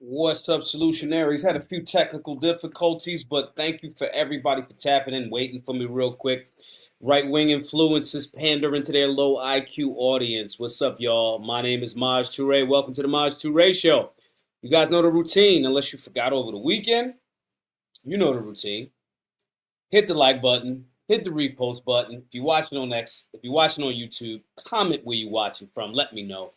What's up, Solutionaries? Had a few technical difficulties, but thank you for everybody for tapping in, waiting for me real quick. Right-wing influences pandering to their low IQ audience. What's up, y'all? My name is Maj Toure. Welcome to the Maj Toure Show. You guys know the routine, unless you forgot over the weekend. You know the routine. Hit the like button. Hit the repost button. If you're watching on X, if you're watching on YouTube, comment where you're watching from. Let me know.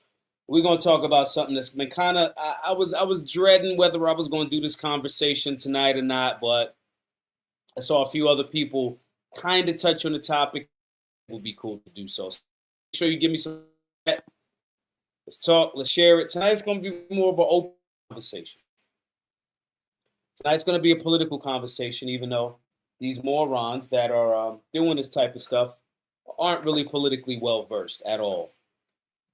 We're gonna talk about something that's been kind of. I was dreading whether I was gonna do this conversation tonight or not, but I saw a few other people kind of touch on the topic. It would be cool to do so. Make sure you give me some. Let's talk. Let's share it. Tonight's gonna be more of an open conversation. Tonight's gonna be a political conversation, even though these morons that are doing this type of stuff aren't really politically well versed at all.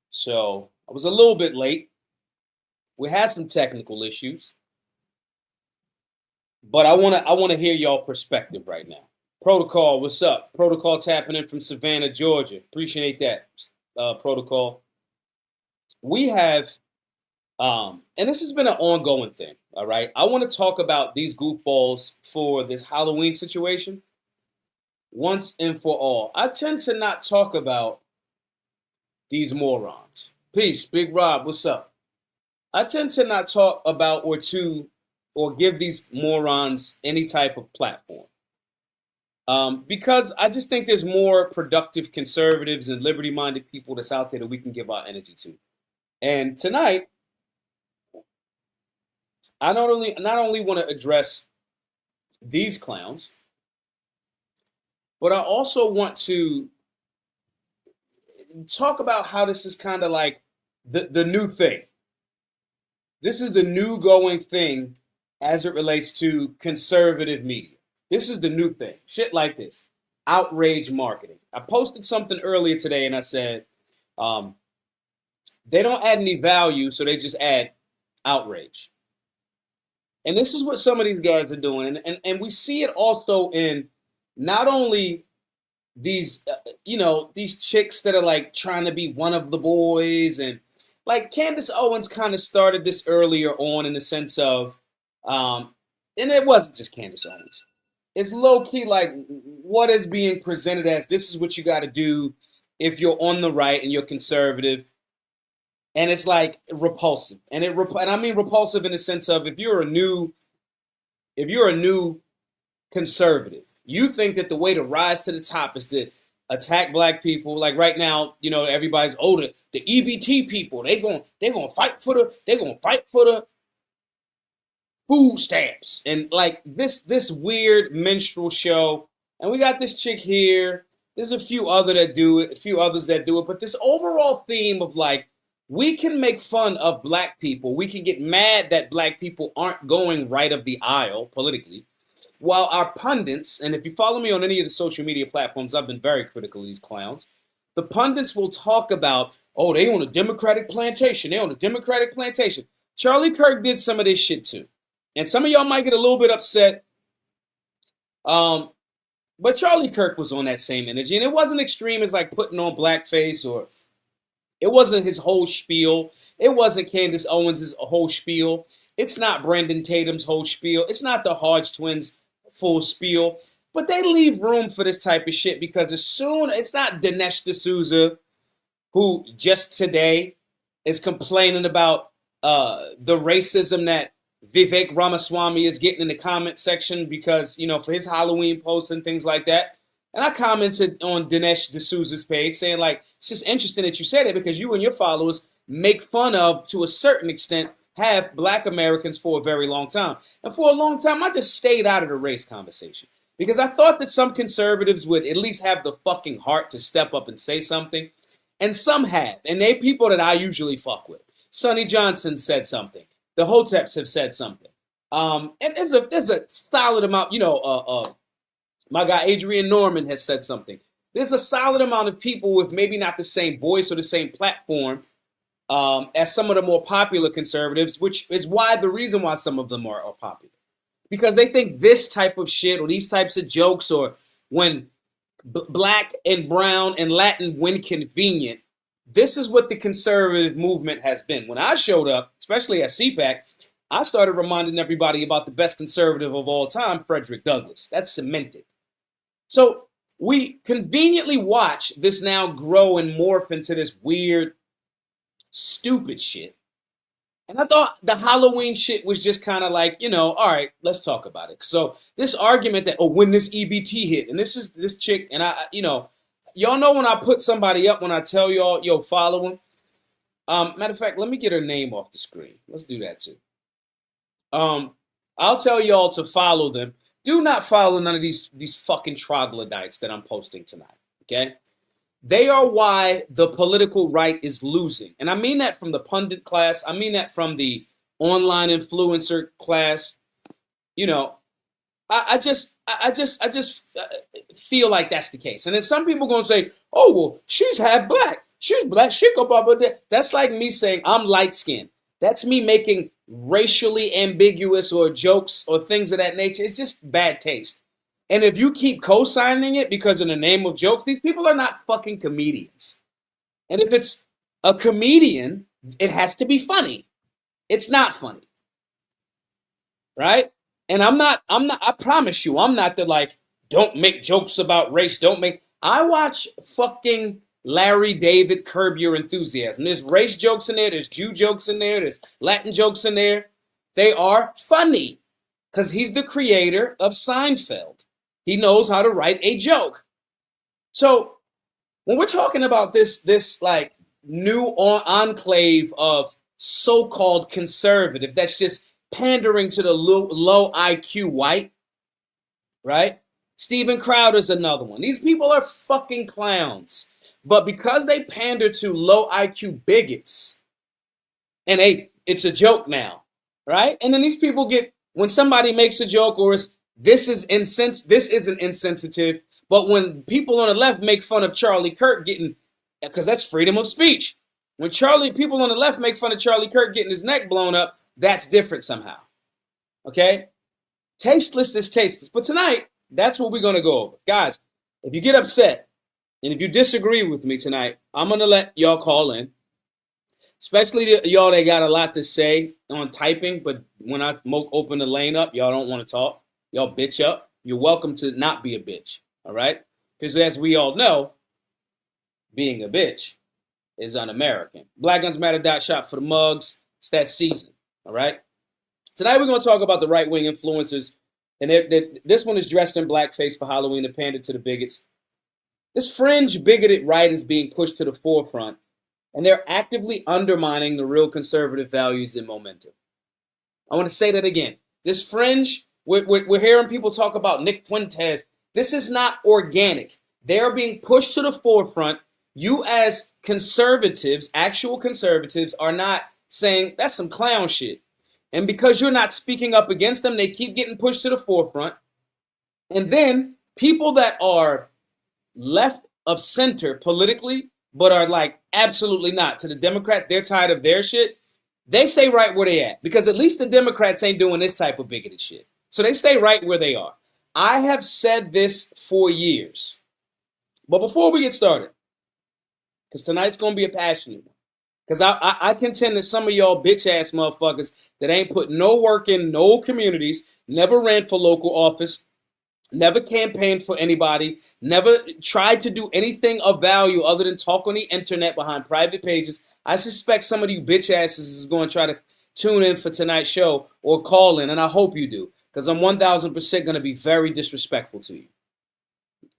So I was a little bit late. We had some technical issues, but I wanna hear y'all perspective right now. Protocol, what's up? Protocol tapping in from Savannah, Georgia. Appreciate that, Protocol. We have, and this has been an ongoing thing. All right, I want to talk about these goofballs for this Halloween situation once and for all. I tend to not talk about these morons. Peace, Big Rob, what's up? I tend to not talk about or give these morons any type of platform. Because I just think there's more productive conservatives and liberty-minded people that's out there that we can give our energy to. And tonight, I not only want to address these clowns, but I also want to talk about how this is kind of like the new thing. This is the new going thing as it relates to conservative media. This is the new thing. Shit like this. Outrage marketing. I posted something earlier today and I said, they don't add any value, so they just add outrage. And this is what some of these guys are doing. And we see it also in not only these, these chicks that are like trying to be one of the boys. And like Candace Owens kind of started this earlier on in the sense of, and it wasn't just Candace Owens. It's low key like what is being presented as this is what you got to do if you're on the right and you're conservative. And it's like repulsive, and I mean repulsive in the sense of if you're a new conservative, you think that the way to rise to the top is to attack black people. Like right now, everybody's older. The EBT people, they're gonna fight for the food stamps and like this weird minstrel show. And we got this chick here. There's a few others that do it, but this overall theme of like, we can make fun of black people. We can get mad that black people aren't going right of the aisle politically. While our pundits, and if you follow me on any of the social media platforms, I've been very critical of these clowns. The pundits will talk about, oh, they on a Democratic plantation. They on a Democratic plantation. Charlie Kirk did some of this shit too. And some of y'all might get a little bit upset. But Charlie Kirk was on that same energy. And it wasn't extreme as like putting on blackface or it wasn't his whole spiel. It wasn't Candace Owens' whole spiel. It's not Brandon Tatum's whole spiel. It's not the Hodge twins' full spiel. But they leave room for this type of shit because it's not Dinesh D'Souza who just today is complaining about the racism that Vivek Ramaswamy is getting in the comment section because, for his Halloween posts and things like that. And I commented on Dinesh D'Souza's page saying, like, it's just interesting that you said it because you and your followers make fun of, to a certain extent, have black Americans for a very long time. And for a long time, I just stayed out of the race conversation because I thought that some conservatives would at least have the fucking heart to step up and say something. And some have. And they people that I usually fuck with. Sonny Johnson said something. The Hoteps have said something. And there's a solid amount, my guy Adrian Norman has said something. There's a solid amount of people with maybe not the same voice or the same platform as some of the more popular conservatives, which is the reason why some of them are popular. Because they think this type of shit or these types of jokes or when black and brown and Latin when convenient, this is what the conservative movement has been. When I showed up, especially at CPAC, I started reminding everybody about the best conservative of all time, Frederick Douglass. That's cemented. So we conveniently watch this now grow and morph into this weird, stupid shit. And I thought the Halloween shit was just kind of like, all right, let's talk about it. So this argument that, when this EBT hit, and this is this chick, and y'all know when I put somebody up, when I tell y'all, yo, follow him. Matter of fact, let me get her name off the screen. Let's do that too. I'll tell y'all to follow them. Do not follow none of these fucking troglodytes that I'm posting tonight, okay? They are why the political right is losing. And I mean that from the pundit class. I mean that from the online influencer class. I just feel like that's the case. And then some people going to say, oh, well, she's half black. She's black. She go blah, blah, blah. That's like me saying I'm light skinned. That's me making racially ambiguous or jokes or things of that nature. It's just bad taste. And if you keep co-signing it because in the name of jokes, these people are not fucking comedians. And if it's a comedian, it has to be funny. It's not funny. Right? And I promise you, I'm not the like, don't make jokes about race. I watch fucking Larry David, Curb Your Enthusiasm. There's race jokes in there. There's Jew jokes in there. There's Latin jokes in there. They are funny because he's the creator of Seinfeld. He knows how to write a joke. So when we're talking about this like new enclave of so-called conservative, that's just pandering to the low IQ white, right? Steven Crowder's another one. These people are fucking clowns. But because they pander to low IQ bigots, and it's a joke now, right? And then these people get, when somebody makes a joke or this isn't insensitive, but when people on the left make fun of Charlie Kirk because that's freedom of speech. When people on the left make fun of Charlie Kirk getting his neck blown up, that's different somehow. Okay? Tasteless is tasteless. But tonight, that's what we're going to go over. Guys, if you get upset, and if you disagree with me tonight, I'm going to let y'all call in. Especially y'all that got a lot to say on typing, but when I open the lane up, y'all don't want to talk. Y'all bitch up. You're welcome to not be a bitch, all right? Because as we all know, being a bitch is un-American. BlackGunsMatter.shop for the mugs. It's that season, all right? Tonight we're going to talk about the right-wing influencers, and this one is dressed in blackface for Halloween to pander to the bigots. This fringe bigoted right is being pushed to the forefront, and they're actively undermining the real conservative values and momentum. I want to say that again. This fringe, we're hearing people talk about Nick Fuentes. This is not organic. They're being pushed to the forefront. You as conservatives, actual conservatives, are not saying that's some clown shit. And because you're not speaking up against them, they keep getting pushed to the forefront. And then people that are left of center politically, but are like absolutely not. To the Democrats, they're tired of their shit. They stay right where they at because at least the Democrats ain't doing this type of bigoted shit. So they stay right where they are. I have said this for years. But before we get started, because tonight's going to be a passionate one, because I contend that some of y'all bitch-ass motherfuckers that ain't put no work in no communities, never ran for local office, never campaigned for anybody, never tried to do anything of value other than talk on the internet behind private pages. I suspect some of you bitch asses is going to try to tune in for tonight's show or call in, and I hope you do, because I'm 1,000% going to be very disrespectful to you.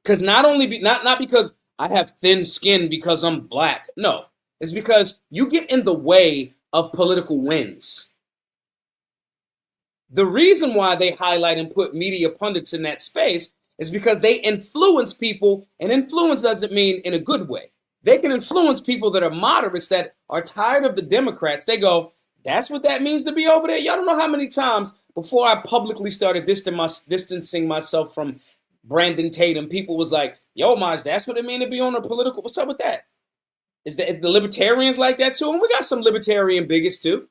Because not because I have thin skin because I'm black. No, it's because you get in the way of political wins. The reason why they highlight and put media pundits in that space is because they influence people, and influence doesn't mean in a good way. They can influence people that are moderates that are tired of the Democrats. They go, that's what that means to be over there? Y'all don't know how many times before I publicly started distancing myself from Brandon Tatum, people was like, yo, Maj, that's what it means to be on a political, what's up with that? Is the libertarians like that too? And we got some libertarian bigots too,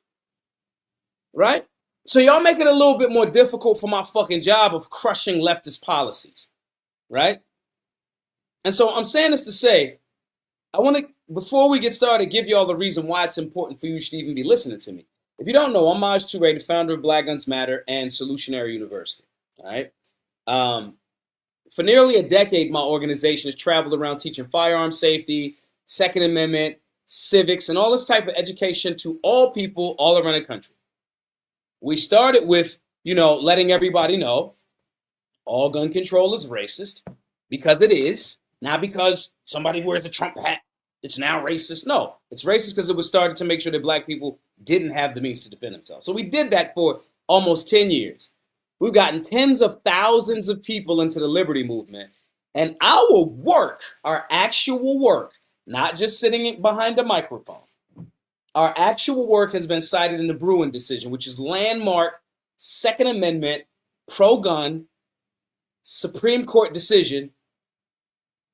right? So y'all make it a little bit more difficult for my fucking job of crushing leftist policies, right? And so I'm saying this to say, I want to, before we get started, give y'all the reason why it's important for you to even be listening to me. If you don't know, I'm Maj Toure, the founder of Black Guns Matter and Solutionary University. All right. For nearly a decade, my organization has traveled around teaching firearm safety, Second Amendment, civics, and all this type of education to all people all around the country. We started with, letting everybody know all gun control is racist, because it is, not because somebody wears a Trump hat. It's now racist. No, it's racist because it was started to make sure that black people didn't have the means to defend themselves. So we did that for almost 10 years. We've gotten tens of thousands of people into the liberty movement. And our work, our actual work, not just sitting behind a microphone, our actual work has been cited in the Bruin decision, which is landmark Second Amendment, pro-gun, Supreme Court decision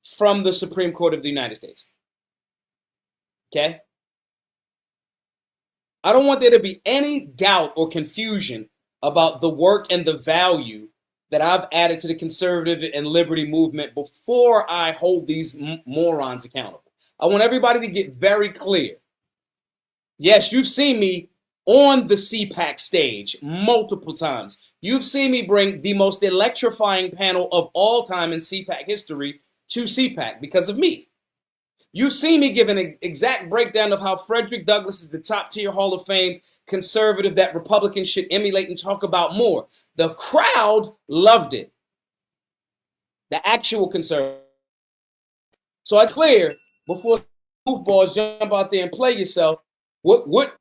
from the Supreme Court of the United States. Okay? I don't want there to be any doubt or confusion about the work and the value that I've added to the conservative and liberty movement before I hold these morons accountable. I want everybody to get very clear. Yes, you've seen me on the CPAC stage multiple times. You've seen me bring the most electrifying panel of all time in CPAC history to CPAC because of me. You've seen me give an exact breakdown of how Frederick Douglass is the top tier Hall of Fame conservative that Republicans should emulate and talk about more. The crowd loved it. The actual conservative. So I clear before goofballs jump out there and play yourself. What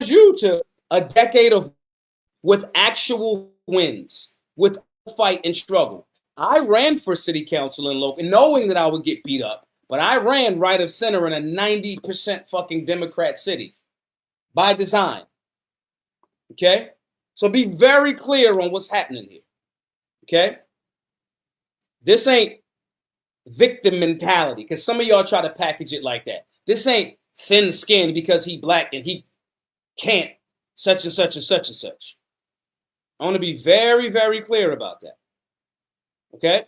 you to a decade of with actual wins, with fight and struggle? I ran for city council in local, knowing that I would get beat up, but I ran right of center in a 90% fucking Democrat city by design. Okay? So be very clear on what's happening here. Okay? This ain't victim mentality, because some of y'all try to package it like that. This ain't thin skinned because he black and he can't such and such and such and such. I want to be very, very clear about that. Okay?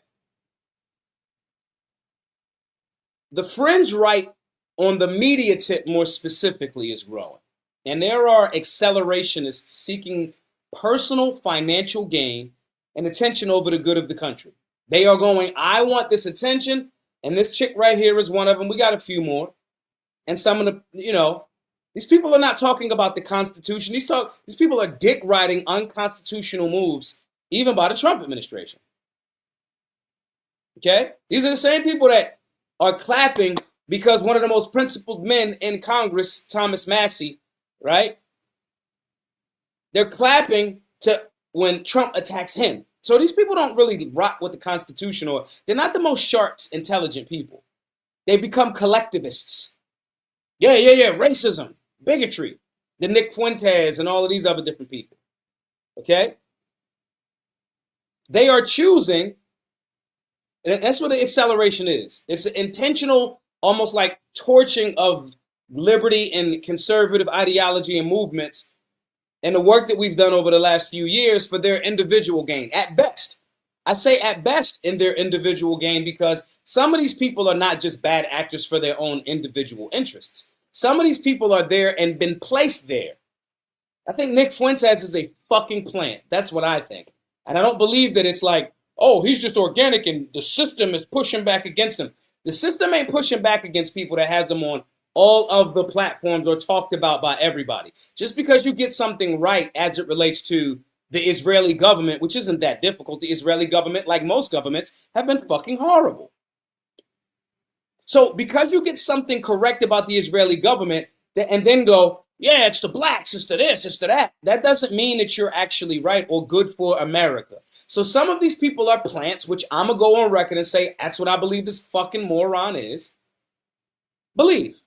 The fringe right on the media tip more specifically is growing. And there are accelerationists seeking personal financial gain and attention over the good of the country. They are going, I want this attention, and this chick right here is one of them. We got a few more. And some of the, these people are not talking about the Constitution. These people are dick riding unconstitutional moves, even by the Trump administration. Okay? These are the same people that are clapping because one of the most principled men in Congress, Thomas Massie, right? They're clapping to when Trump attacks him. So these people don't really rock with the Constitution, or they're not the most sharp, intelligent people. They become collectivists. Yeah, racism, bigotry, the Nick Fuentes and all of these other different people. Okay? They are choosing, and that's what the acceleration is. It's an intentional, almost like torching of liberty and conservative ideology and movements and the work that we've done over the last few years for their individual gain, at best. I say at best in their individual gain because some of these people are not just bad actors for their own individual interests. Some of these people are there and been placed there. I think Nick Fuentes is a fucking plant. That's what I think. And I don't believe that it's like, oh, he's just organic and the system is pushing back against him. The system ain't pushing back against people that has them on all of the platforms or talked about by everybody. Just because you get something right as it relates to the Israeli government, which isn't that difficult, the Israeli government, like most governments, have been fucking horrible. So because you get something correct about the Israeli government and then go, yeah, it's the blacks, it's the this, it's the that, that doesn't mean that you're actually right or good for America. So some of these people are plants, which I'm going to go on record and say that's what I believe this fucking moron is. Believe.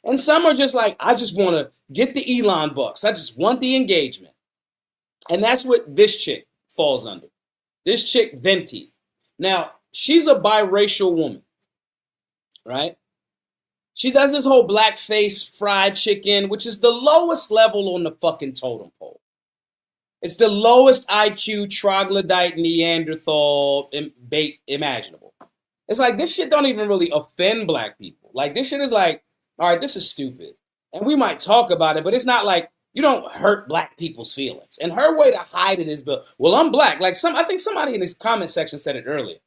And some are just like, I just want to get the Elon bucks. I just want the engagement. And that's what this chick falls under. This chick, Venti. Now, she's a biracial woman, right? She does this whole blackface fried chicken, which is the lowest level on the fucking totem pole. It's the lowest IQ troglodyte Neanderthal bait imaginable. It's like, this shit don't even really offend black people. Like, this shit is like, all right, this is stupid. And we might talk about it, but it's not like you don't hurt black people's feelings. And her way to hide it is, well, I'm black. Like I think somebody in this comment section said it earlier.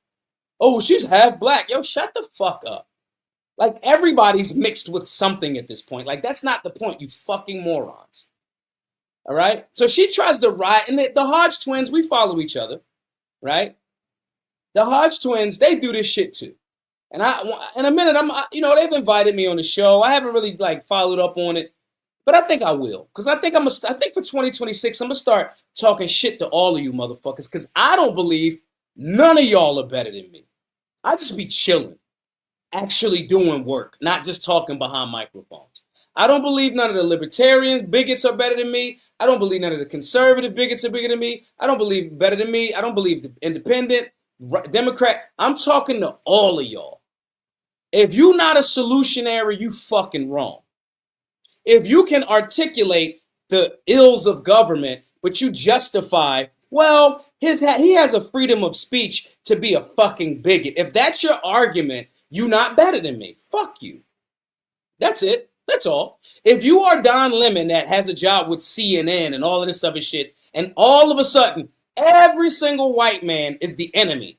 Oh, well, she's half black. Yo, shut the fuck up. Like, everybody's mixed with something at this point. Like, that's not the point, you fucking morons. All right? So she tries to ride, and the Hodge twins, we follow each other, right? The Hodge twins, they do this shit too. And in a minute, they've invited me on the show. I haven't really like followed up on it, but I think I will, because I think for 2026, I'm gonna start talking shit to all of you motherfuckers, because I don't believe none of y'all are better than me. I just be chilling, actually doing work, not just talking behind microphones. I don't believe none of the libertarian bigots are better than me. I don't believe none of the conservative bigots are bigger than me. I don't believe better than me. I don't believe the independent, Democrat. I'm talking to all of y'all. If you're not a solutionary, you fucking wrong. If you can articulate the ills of government, but you justify, well, he has a freedom of speech to be a fucking bigot. If that's your argument, you're not better than me. Fuck you. That's it. That's all. If you are Don Lemon that has a job with CNN and all of this other shit, and all of a sudden, every single white man is the enemy,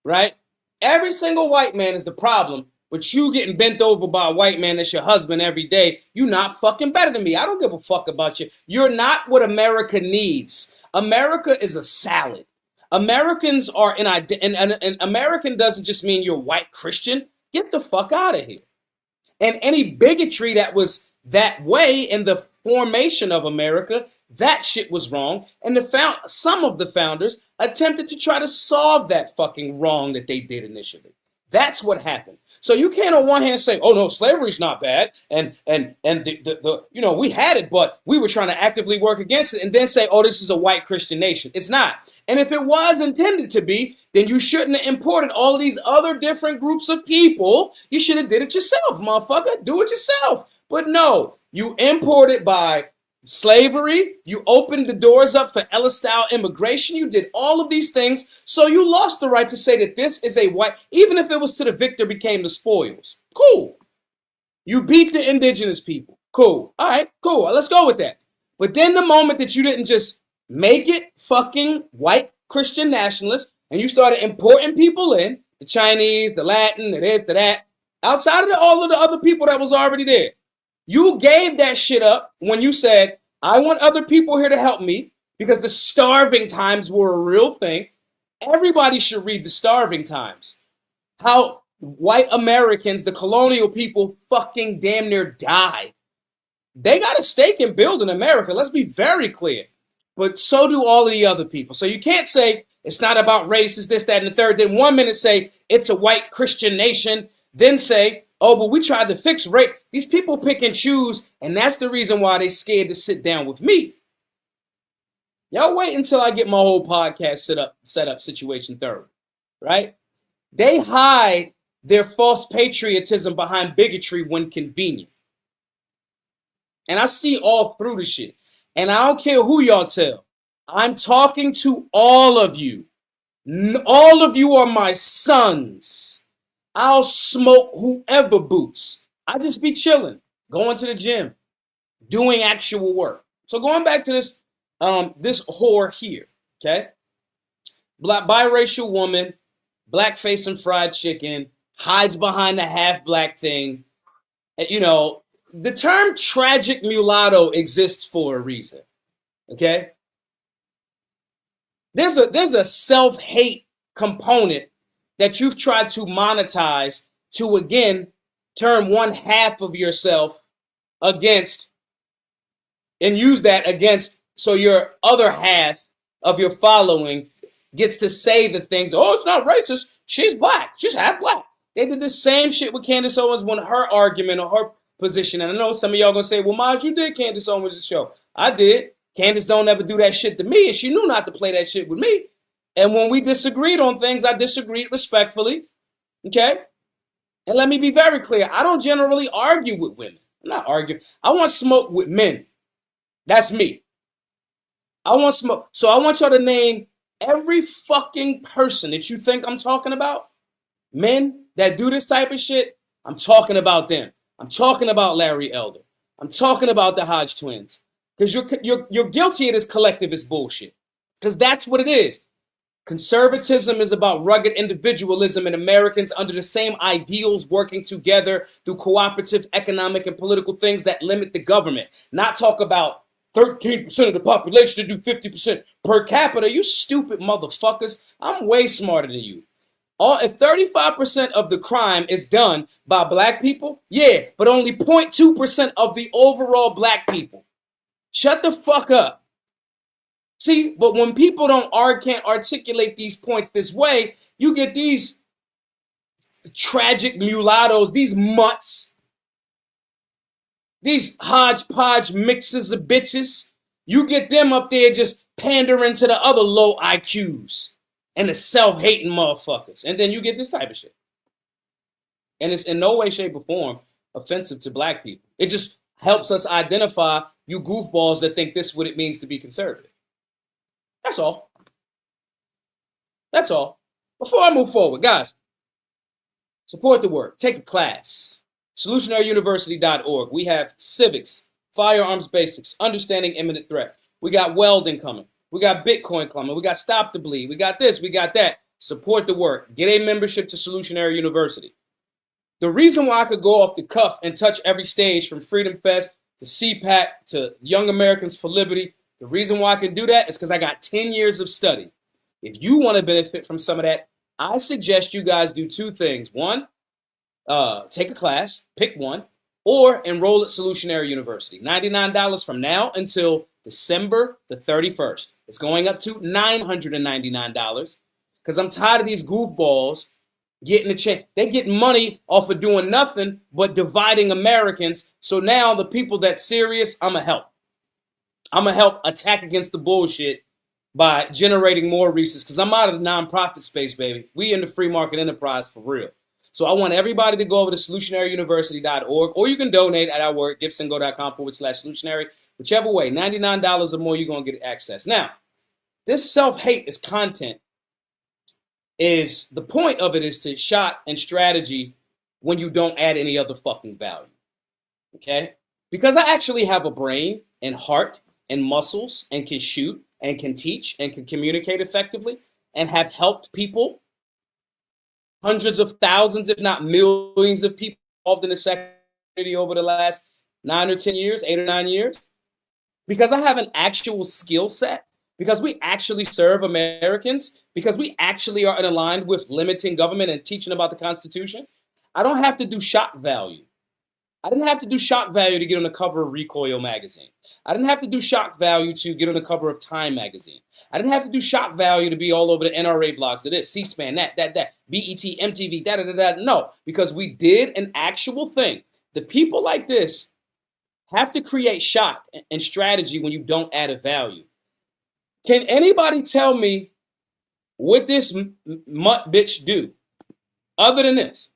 right? Every single white man is the problem, but you getting bent over by a white man that's your husband every day, you're not fucking better than me. I don't give a fuck about you. You're not what America needs. America is a salad. Americans are and American doesn't just mean you're white Christian. Get the fuck out of here. And any bigotry that was that way in the formation of America, that shit was wrong. And some of the founders attempted to try to solve that fucking wrong that they did initially. That's what happened. So you can't on one hand say, oh no, slavery's not bad, and we had it, but we were trying to actively work against it, and then say, oh, this is a white Christian nation. It's not. And if it was intended to be, then you shouldn't have imported all of these other different groups of people. You should have did it yourself, motherfucker. Do it yourself. But no, you imported by slavery, you opened the doors up for Ellis-style immigration, you did all of these things, so you lost the right to say that this is a white, even if it was to the victor became the spoils. Cool. You beat the indigenous people. Cool. All right, cool. Let's go with that. But then the moment that you didn't just make it fucking white Christian nationalists, and you started importing people in, the Chinese, the Latin, the this, the that, outside of all of the other people that was already there, you gave that shit up when you said, I want other people here to help me because the starving times were a real thing. Everybody should read the starving times. How white Americans, the colonial people, fucking damn near died. They got a stake in building America. Let's be very clear. But so do all of the other people. So you can't say it's not about race, it's this, that, and the third. Then 1 minute say it's a white Christian nation. Then say, oh, but we tried to fix race. These people pick and choose, and that's the reason why they scared to sit down with me. Y'all wait until I get my whole podcast set up situation thorough, right? They hide their false patriotism behind bigotry when convenient. And I see all through the shit. And I don't care who y'all tell. I'm talking to all of you. All of you are my sons. I'll smoke whoever boots. I just be chilling, going to the gym, doing actual work. So going back to this whore here, okay? Biracial woman, blackface and fried chicken, hides behind the half-black thing. You know, the term tragic mulatto exists for a reason, okay? There's a self-hate component that you've tried to monetize to, again, turn one half of yourself against and use that against, so your other half of your following gets to say the things, oh, it's not racist, she's black, she's half black. They did the same shit with Candace Owens when her argument or her position, and I know some of y'all gonna say, well, Maj, you did Candace Owens' show. I did. Candace don't ever do that shit to me, and she knew not to play that shit with me. And when we disagreed on things, I disagreed respectfully, okay? And let me be very clear. I don't generally argue with women. I'm not arguing. I want smoke with men. That's me. I want smoke. So I want y'all to name every fucking person that you think I'm talking about. Men that do this type of shit, I'm talking about them. I'm talking about Larry Elder. I'm talking about the Hodge twins. Because you're guilty of this collectivist bullshit. Because that's what it is. Conservatism is about rugged individualism and Americans under the same ideals working together through cooperative economic and political things that limit the government. Not talk about 13% of the population to do 50% per capita. You stupid motherfuckers. I'm way smarter than you. If 35% of the crime is done by black people, yeah, but only 0.2% of the overall black people. Shut the fuck up. See, but when people can't articulate these points this way, you get these tragic mulattoes, these mutts, these hodgepodge mixes of bitches. You get them up there just pandering to the other low IQs and the self-hating motherfuckers. And then you get this type of shit. And it's in no way, shape, or form offensive to black people. It just helps us identify you goofballs that think this is what it means to be conservative. That's all. That's all. Before I move forward, guys, support the work. Take a class. Solutionaryuniversity.org. We have civics, firearms basics, understanding imminent threat. We got welding coming. We got Bitcoin coming. We got Stop the Bleed. We got this. We got that. Support the work. Get a membership to Solutionary University. The reason why I could go off the cuff and touch every stage from Freedom Fest to CPAC to Young Americans for Liberty, the reason why I can do that is because I got 10 years of study. If you want to benefit from some of that, I suggest you guys do two things. One, take a class, pick one, or enroll at Solutionary University. $99 from now until December the 31st. It's going up to $999 because I'm tired of these goofballs getting a chance. They get money off of doing nothing but dividing Americans. So now the people that's serious, I'm going to help. I'm going to help attack against the bullshit by generating more resources because I'm out of the nonprofit space, baby. We in the free market enterprise for real. So I want everybody to go over to solutionaryuniversity.org or you can donate at our work, givesandgo.com/solutionary. Whichever way, $99 or more, you're going to get access. Now, this self-hate is content. The point of it is to shot and strategy when you don't add any other fucking value. Okay? Because I actually have a brain and heart and muscles and can shoot and can teach and can communicate effectively and have helped people, hundreds of thousands, if not millions of people involved in the security over the last 9 or 10 years, 8 or 9 years, because I have an actual skill set, because we actually serve Americans, because we actually are aligned with limiting government and teaching about the Constitution. I don't have to do shock value. I didn't have to do shock value to get on the cover of Recoil magazine. I didn't have to do shock value to get on the cover of Time magazine. I didn't have to do shock value to be all over the NRA blogs, to this, C-SPAN, that, BET, MTV, da. No, because we did an actual thing. The people like this have to create shock and strategy when you don't add a value. Can anybody tell me what this mutt bitch do other than this?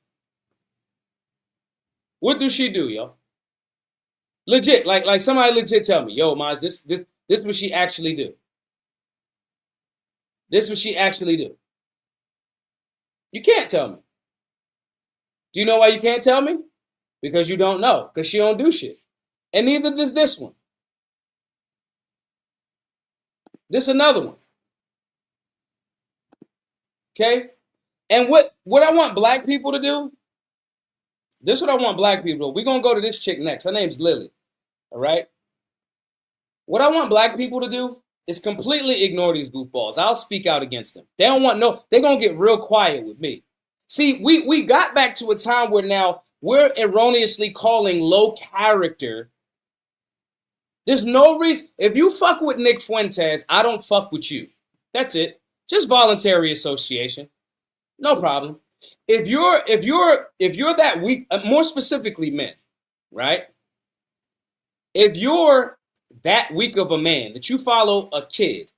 What do she do, yo? Legit, like somebody legit tell me, yo, Maz, this what she actually do. This what she actually do. You can't tell me. Do you know why you can't tell me? Because you don't know, because she don't do shit. And neither does this one. This another one. Okay? And what I want black people to do, this is what I want black people to do. We're going to go to this chick next. Her name's Lilly. All right? What I want black people to do is completely ignore these goofballs. I'll speak out against them. They don't want no, they're going to get real quiet with me. See, we got back to a time where now we're erroneously calling low character. There's no reason. If you fuck with Nick Fuentes, I don't fuck with you. That's it. Just voluntary association. No problem. If you're that weak, more specifically men, right? If you're that weak of a man that you follow a kid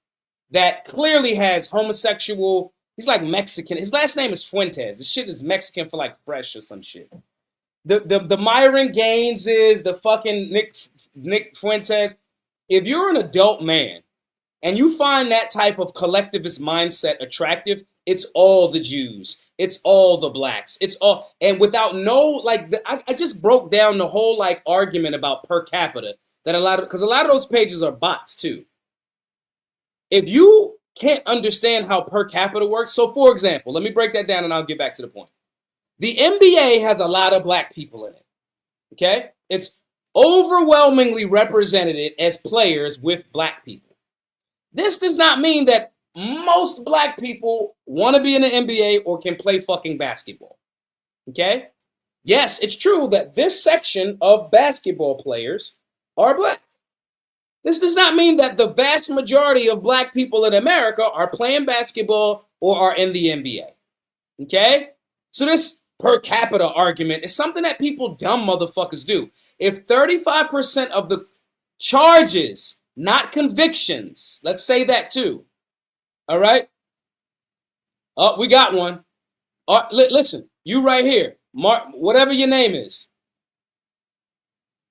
that clearly has homosexual, he's like Mexican. His last name is Fuentes. The shit is Mexican for like fresh or some shit. The Myron Gaines is the fucking Nick Fuentes. If you're an adult man and you find that type of collectivist mindset attractive, It's all the Jews. It's all the blacks. It's all, and without no, like, I just broke down the whole, like, argument about per capita that because a lot of those pages are bots too. If you can't understand how per capita works, so for example, let me break that down and I'll get back to the point. The NBA has a lot of black people in it, okay? It's overwhelmingly represented as players with black people. This does not mean that most black people want to be in the NBA or can play fucking basketball. Okay? Yes, it's true that this section of basketball players are black. This does not mean that the vast majority of black people in America are playing basketball or are in the NBA. Okay? So this per capita argument is something that people dumb motherfuckers do. If 35% of the charges, not convictions, let's say that too. All right? Oh, we got one. Listen, you right here, Mark, whatever your name is.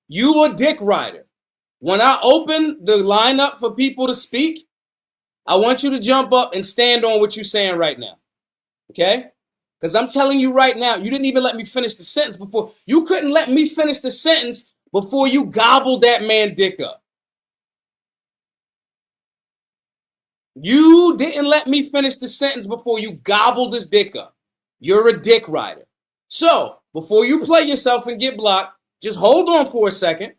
You a dick rider. When I open the lineup for people to speak, I want you to jump up and stand on what you're saying right now. Okay? Because I'm telling you right now, you didn't even let me finish the sentence before. You couldn't let me finish the sentence before you gobbled that man dick up. You didn't let me finish the sentence before you gobbled his dick up. You're a dick rider. So, before you play yourself and get blocked, just hold on for a second.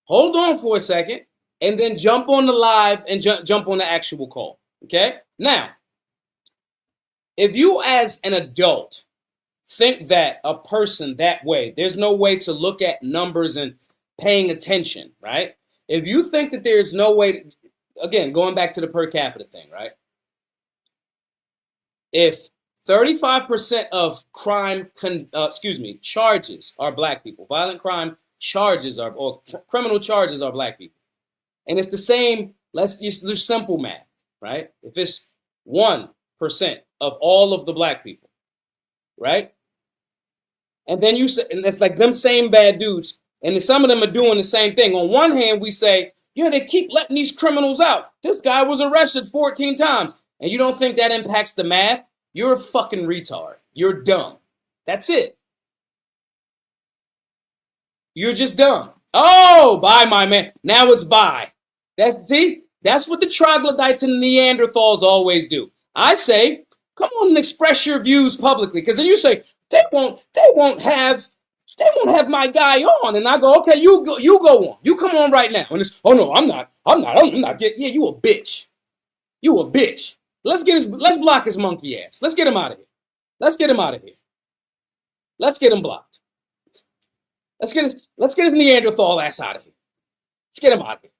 Hold on for a second, and then jump on the live and jump on the actual call. Okay? Now, if you as an adult think that a person that way, there's no way to look at numbers and paying attention, right? If you think that there's no way, again, going back to the per capita thing, right? If 35% of crime, charges are black people, violent crime charges are, or criminal charges are black people. And it's the same, let's just do simple math, right? If it's 1% of all of the black people, right? And then you say, and it's like them same bad dudes, and then some of them are doing the same thing. On one hand, we say, yeah, they keep letting these criminals out. This guy was arrested 14 times. And you don't think that impacts the math? You're a fucking retard. You're dumb. That's it. You're just dumb. Oh, bye, my man. Now it's bye. That's what the troglodytes and Neanderthals always do. I say, come on and express your views publicly, because then you say they won't have my guy on, and I go, okay, you go on, you come on right now, and it's, oh no, I'm not. Yeah, you a bitch. You a bitch. Let's block his monkey ass. Let's get him out of here. Let's get him blocked. Let's get his Neanderthal ass out of here. Let's get him out of here.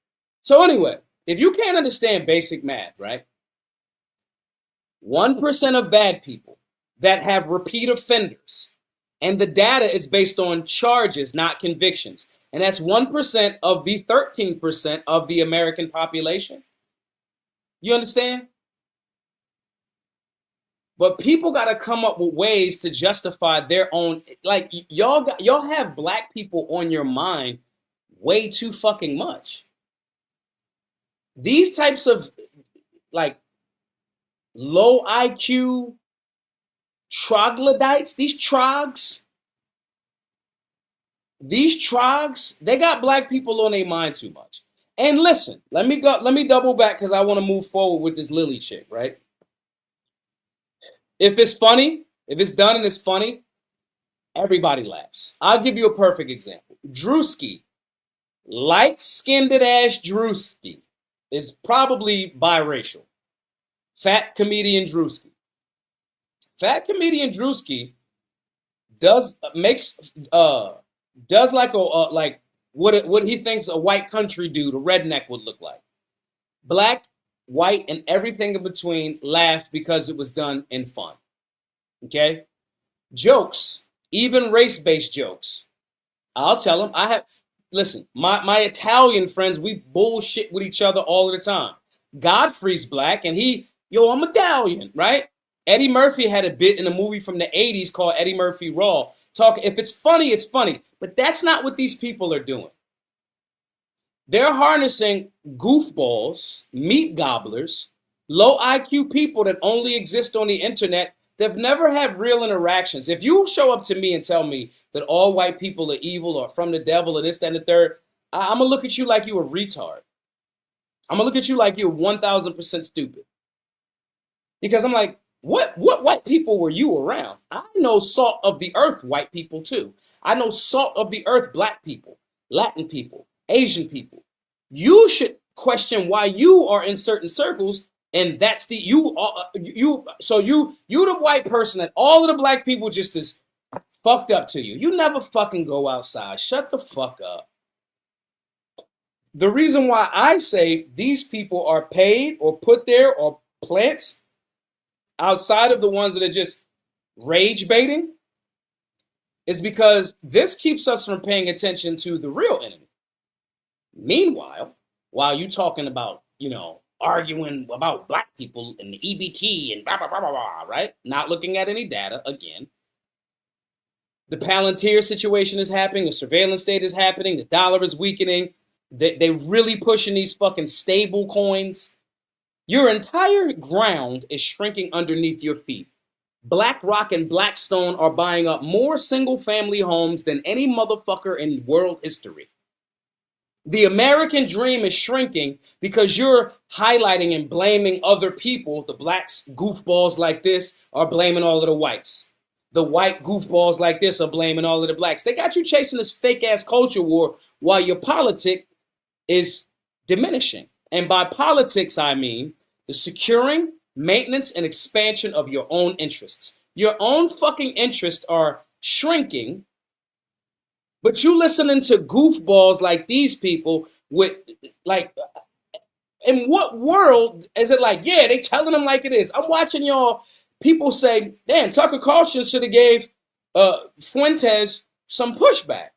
So anyway, if you can't understand basic math, right? 1% of bad people that have repeat offenders, and the data is based on charges, not convictions. And that's 1% of the 13% of the American population. You understand? But people got to come up with ways to justify their own, like, y'all have black people on your mind way too fucking much. These types of, like, low IQ troglodytes, these trogs, they got black people on their mind too much. And listen, let me double back, because I want to move forward with this Lilly chick, right? If it's funny, if it's done and it's funny, everybody laughs. I'll give you a perfect example. Drewski, light-skinned ass Drewski, is probably biracial. Fat comedian Drewski. Fat comedian Drewski does like what he thinks a white country dude, a redneck, would look like. Black, white, and everything in between laughed because it was done in fun. Okay? Jokes, even race-based jokes. I'll tell them. Listen, my Italian friends, we bullshit with each other all the time. Godfrey's black, and I'm Italian, right? Eddie Murphy had a bit in a movie from the 80s called Eddie Murphy Raw. If it's funny, it's funny. But that's not what these people are doing. They're harnessing goofballs, meat gobblers, Low IQ people that only exist on the internet, they've never had real interactions. If you show up to me and tell me that all white people are evil or from the devil or this, that, and the third, I'm going to look at you like you a retard. I'm going to look at you like you're 1,000% stupid. Because I'm like, what white people were you around? I know salt of the earth white people too. I know salt of the earth black people, Latin people, Asian people. You should question why you are in certain circles, and that's the you the white person that all of the black people just is fucked up to you. You never fucking go outside. Shut the fuck up. The reason why I say these people are paid or put there or plants outside of the ones that are just rage baiting is because this keeps us from paying attention to the real enemy. Meanwhile, while you talking about, arguing about black people and the EBT and blah, blah, blah, blah, blah, right? Not looking at any data again. The Palantir situation is happening. The surveillance state is happening. The dollar is weakening. They really pushing these fucking stable coins. Your entire ground is shrinking underneath your feet. BlackRock and Blackstone are buying up more single-family homes than any motherfucker in world history. The American dream is shrinking because you're highlighting and blaming other people. The blacks, goofballs like this, are blaming all of the whites. The white goofballs like this are blaming all of the blacks. They got you chasing this fake-ass culture war while your politic is diminishing. And by politics, I mean the securing, maintenance, and expansion of your own interests. Your own fucking interests are shrinking, but you listening to goofballs like these people with, like, in what world is it like, yeah, they telling them like it is? I'm watching y'all people say, damn, Tucker Carlson should have gave Fuentes some pushback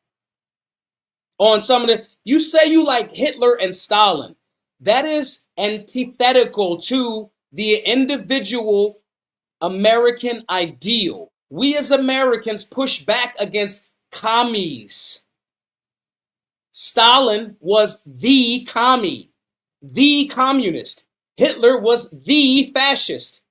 on some of the, you say you like Hitler and Stalin. That is antithetical to the individual American ideal. We as Americans push back against commies. Stalin was the commie, the communist. Hitler was the fascist.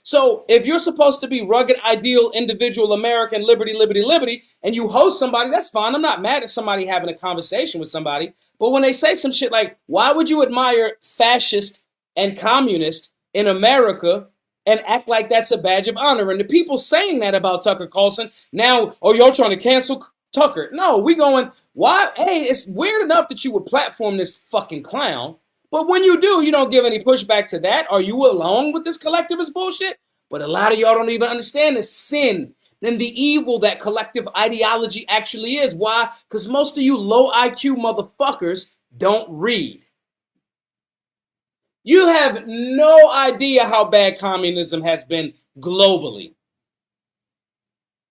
So if you're supposed to be rugged, ideal, individual, American, liberty, liberty, liberty, and you host somebody, that's fine. I'm not mad at somebody having a conversation with somebody. But when they say some shit like, why would you admire fascist and communist in America and act like that's a badge of honor? And the people saying that about Tucker Carlson, now, oh, y'all trying to cancel Tucker. No, we going, why? Hey, it's weird enough that you would platform this fucking clown. But when you do, you don't give any pushback to that. Are you alone with this collectivist bullshit? But a lot of y'all don't even understand the sin and the evil that collective ideology actually is. Why? Because most of you low IQ motherfuckers don't read. You have no idea how bad communism has been globally.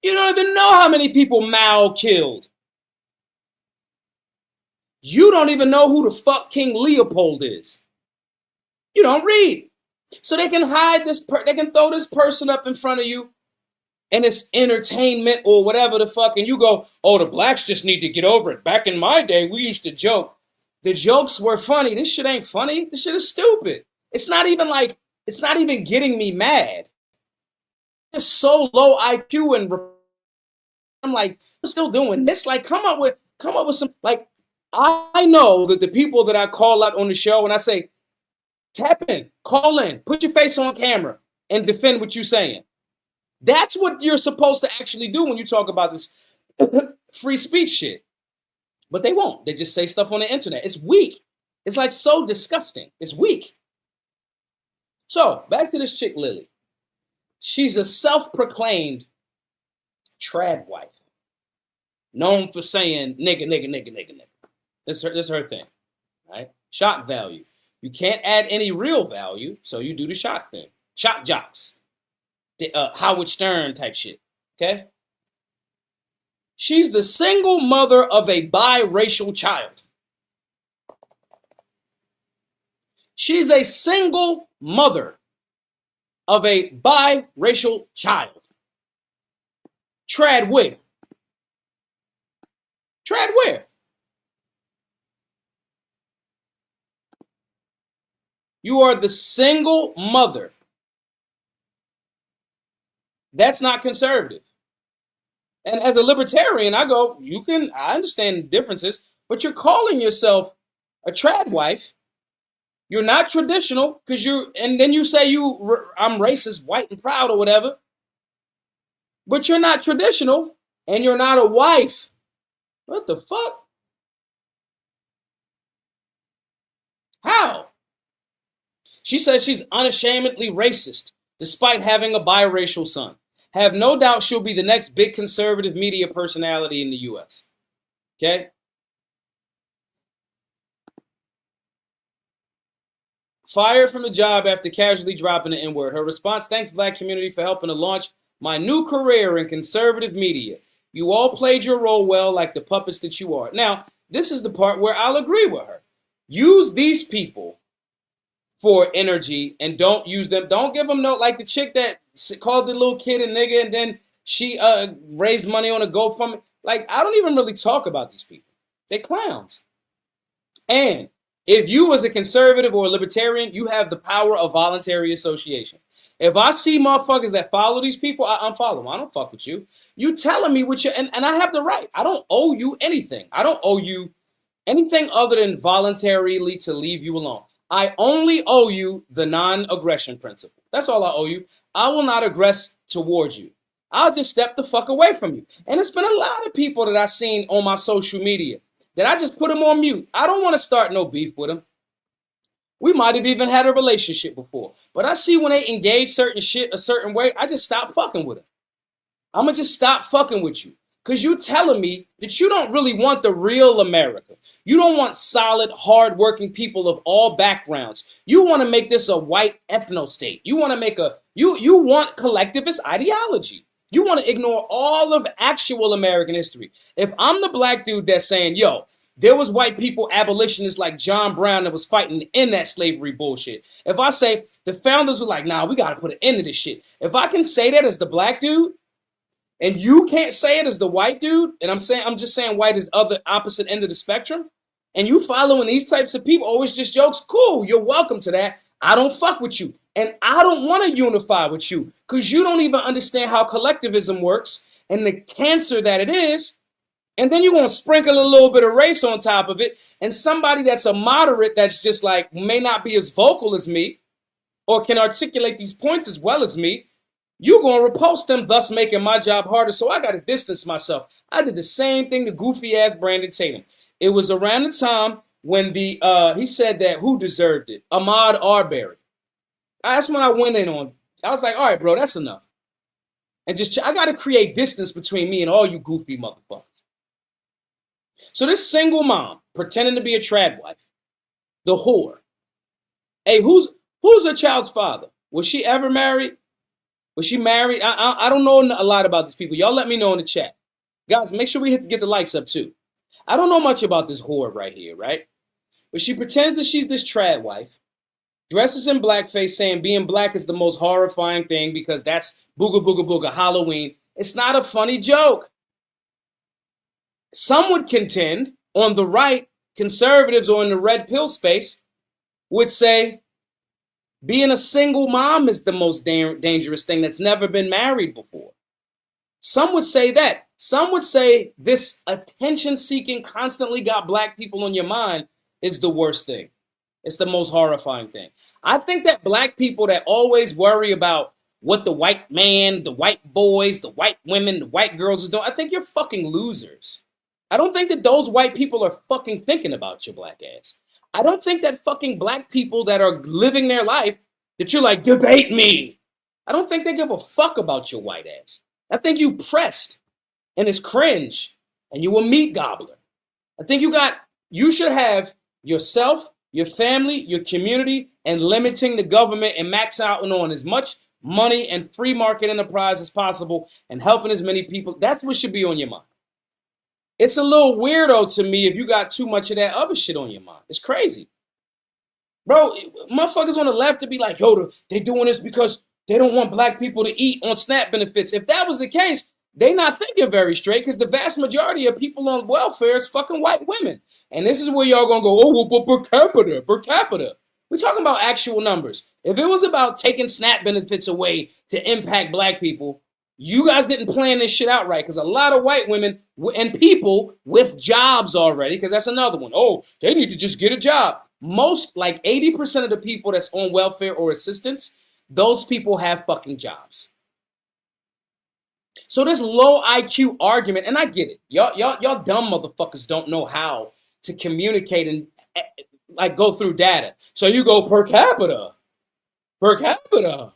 You don't even know how many people Mao killed. You don't even know who the fuck King Leopold is. You don't read. So they can hide this, they can throw this person up in front of you and it's entertainment or whatever the fuck. And you go, oh, the blacks just need to get over it. Back in my day, we used to joke. The jokes were funny. This shit ain't funny. This shit is stupid. It's not even getting me mad. It's so low IQ and I'm like, I'm still doing this. Like, come up with some, like, I know that the people that I call out on the show and I say, tap in, call in, put your face on camera and defend what you're saying. That's what you're supposed to actually do when you talk about this free speech shit. But they won't. They just say stuff on the internet. It's weak. It's like so disgusting. It's weak. So back to this chick, Lilly. She's a self-proclaimed tradwife, known for saying nigga, nigga, nigga, nigga, nigga. This is her thing, right? Shock value. You can't add any real value, so you do the shock thing. Shock jocks. Howard Stern type shit, okay? She's the single mother of a biracial child. She's a single mother of a biracial child. Trad where? Trad where? You are the single mother. That's not conservative. And as a libertarian, I go, I understand the differences, but you're calling yourself a tradwife. You're not traditional and then you say I'm racist, white and proud or whatever, but you're not traditional and you're not a wife. What the fuck? How? She says she's unashamedly racist despite having a biracial son. Have no doubt she'll be the next big conservative media personality in the U.S. Okay? Fired from the job after casually dropping the N-word. Her response: thanks, Black community, for helping to launch my new career in conservative media. You all played your role well, like the puppets that you are. Now, this is the part where I'll agree with her. Use these people for energy and don't use them. Don't give them like the chick that called the little kid a nigga and then she raised money on a GoFundMe. Like, I don't even really talk about these people. They're clowns. And if you as a conservative or a libertarian, you have the power of voluntary association. If I see motherfuckers that follow these people, I unfollow them. I don't fuck with you. You telling me what you and I have the right. I don't owe you anything. I don't owe you anything other than voluntarily to leave you alone. I only owe you the non-aggression principle. That's all I owe you. I will not aggress towards you. I'll just step the fuck away from you. And it's been a lot of people that I've seen on my social media that I just put them on mute. I don't want to start no beef with them. We might have even had a relationship before. But I see when they engage certain shit a certain way, I just stop fucking with them. I'm going to just stop fucking with you. Because you telling me that you don't really want the real America. You don't want solid, hardworking people of all backgrounds. You want to make this a white ethno-state. You want to make you want collectivist ideology. You want to ignore all of actual American history. If I'm the black dude that's saying, yo, there was white people, abolitionists like John Brown that was fighting to end that slavery bullshit. If I say the founders were like, nah, we got to put an end to this shit. If I can say that as the black dude, and you can't say it as the white dude, and I'm just saying white is other opposite end of the spectrum, and you following these types of people, oh, it's just jokes, cool, you're welcome to that. I don't fuck with you. And I don't want to unify with you because you don't even understand how collectivism works and the cancer that it is. And then you're going to sprinkle a little bit of race on top of it. And somebody that's a moderate that's just like may not be as vocal as me or can articulate these points as well as me, you're going to repulse them, thus making my job harder. So I got to distance myself. I did the same thing to goofy-ass Brandon Tatum. It was around the time when he said that who deserved it? Ahmaud Arbery. That's when I went in on. I was like, all right, bro, that's enough. And I got to create distance between me and all you goofy motherfuckers. So this single mom pretending to be a trad wife, the whore. Hey, who's her child's father? Was she ever married? Was she married? I don't know a lot about these people. Y'all let me know in the chat. Guys, make sure we get the likes up too. I don't know much about this whore right here, right? But she pretends that she's this trad wife, dresses in blackface saying being black is the most horrifying thing because that's booga booga booga Halloween. It's not a funny joke. Some would contend on the right, conservatives or in the red pill space would say being a single mom is the most dangerous thing that's never been married before. Some would say that. Some would say this attention-seeking, constantly got black people on your mind is the worst thing. It's the most horrifying thing. I think that black people that always worry about what the white man, the white boys, the white women, the white girls is doing, I think you're fucking losers. I don't think that those white people are fucking thinking about your black ass. I don't think that fucking black people that are living their life, that you're like, debate me. I don't think they give a fuck about your white ass. I think you pressed and it's cringe and you a meat gobbler. I think you should have yourself, your family, your community, and limiting the government and max out on as much money and free market enterprise as possible and helping as many people. That's what should be on your mind. It's a little weirdo to me if you got too much of that other shit on your mind. It's crazy. Bro, motherfuckers on the left to be like, yo, they doing this because they don't want black people to eat on SNAP benefits. If that was the case, they not thinking very straight because the vast majority of people on welfare is fucking white women. And this is where y'all gonna go, oh, well, per capita. We're talking about actual numbers. If it was about taking SNAP benefits away to impact black people, you guys didn't plan this shit out right, because a lot of white women and people with jobs already, because that's another one. Oh, they need to just get a job. Most, like 80% of the people that's on welfare or assistance, those people have fucking jobs. So this low IQ argument, and I get it. Y'all dumb motherfuckers don't know how to communicate and like go through data. So you go per capita,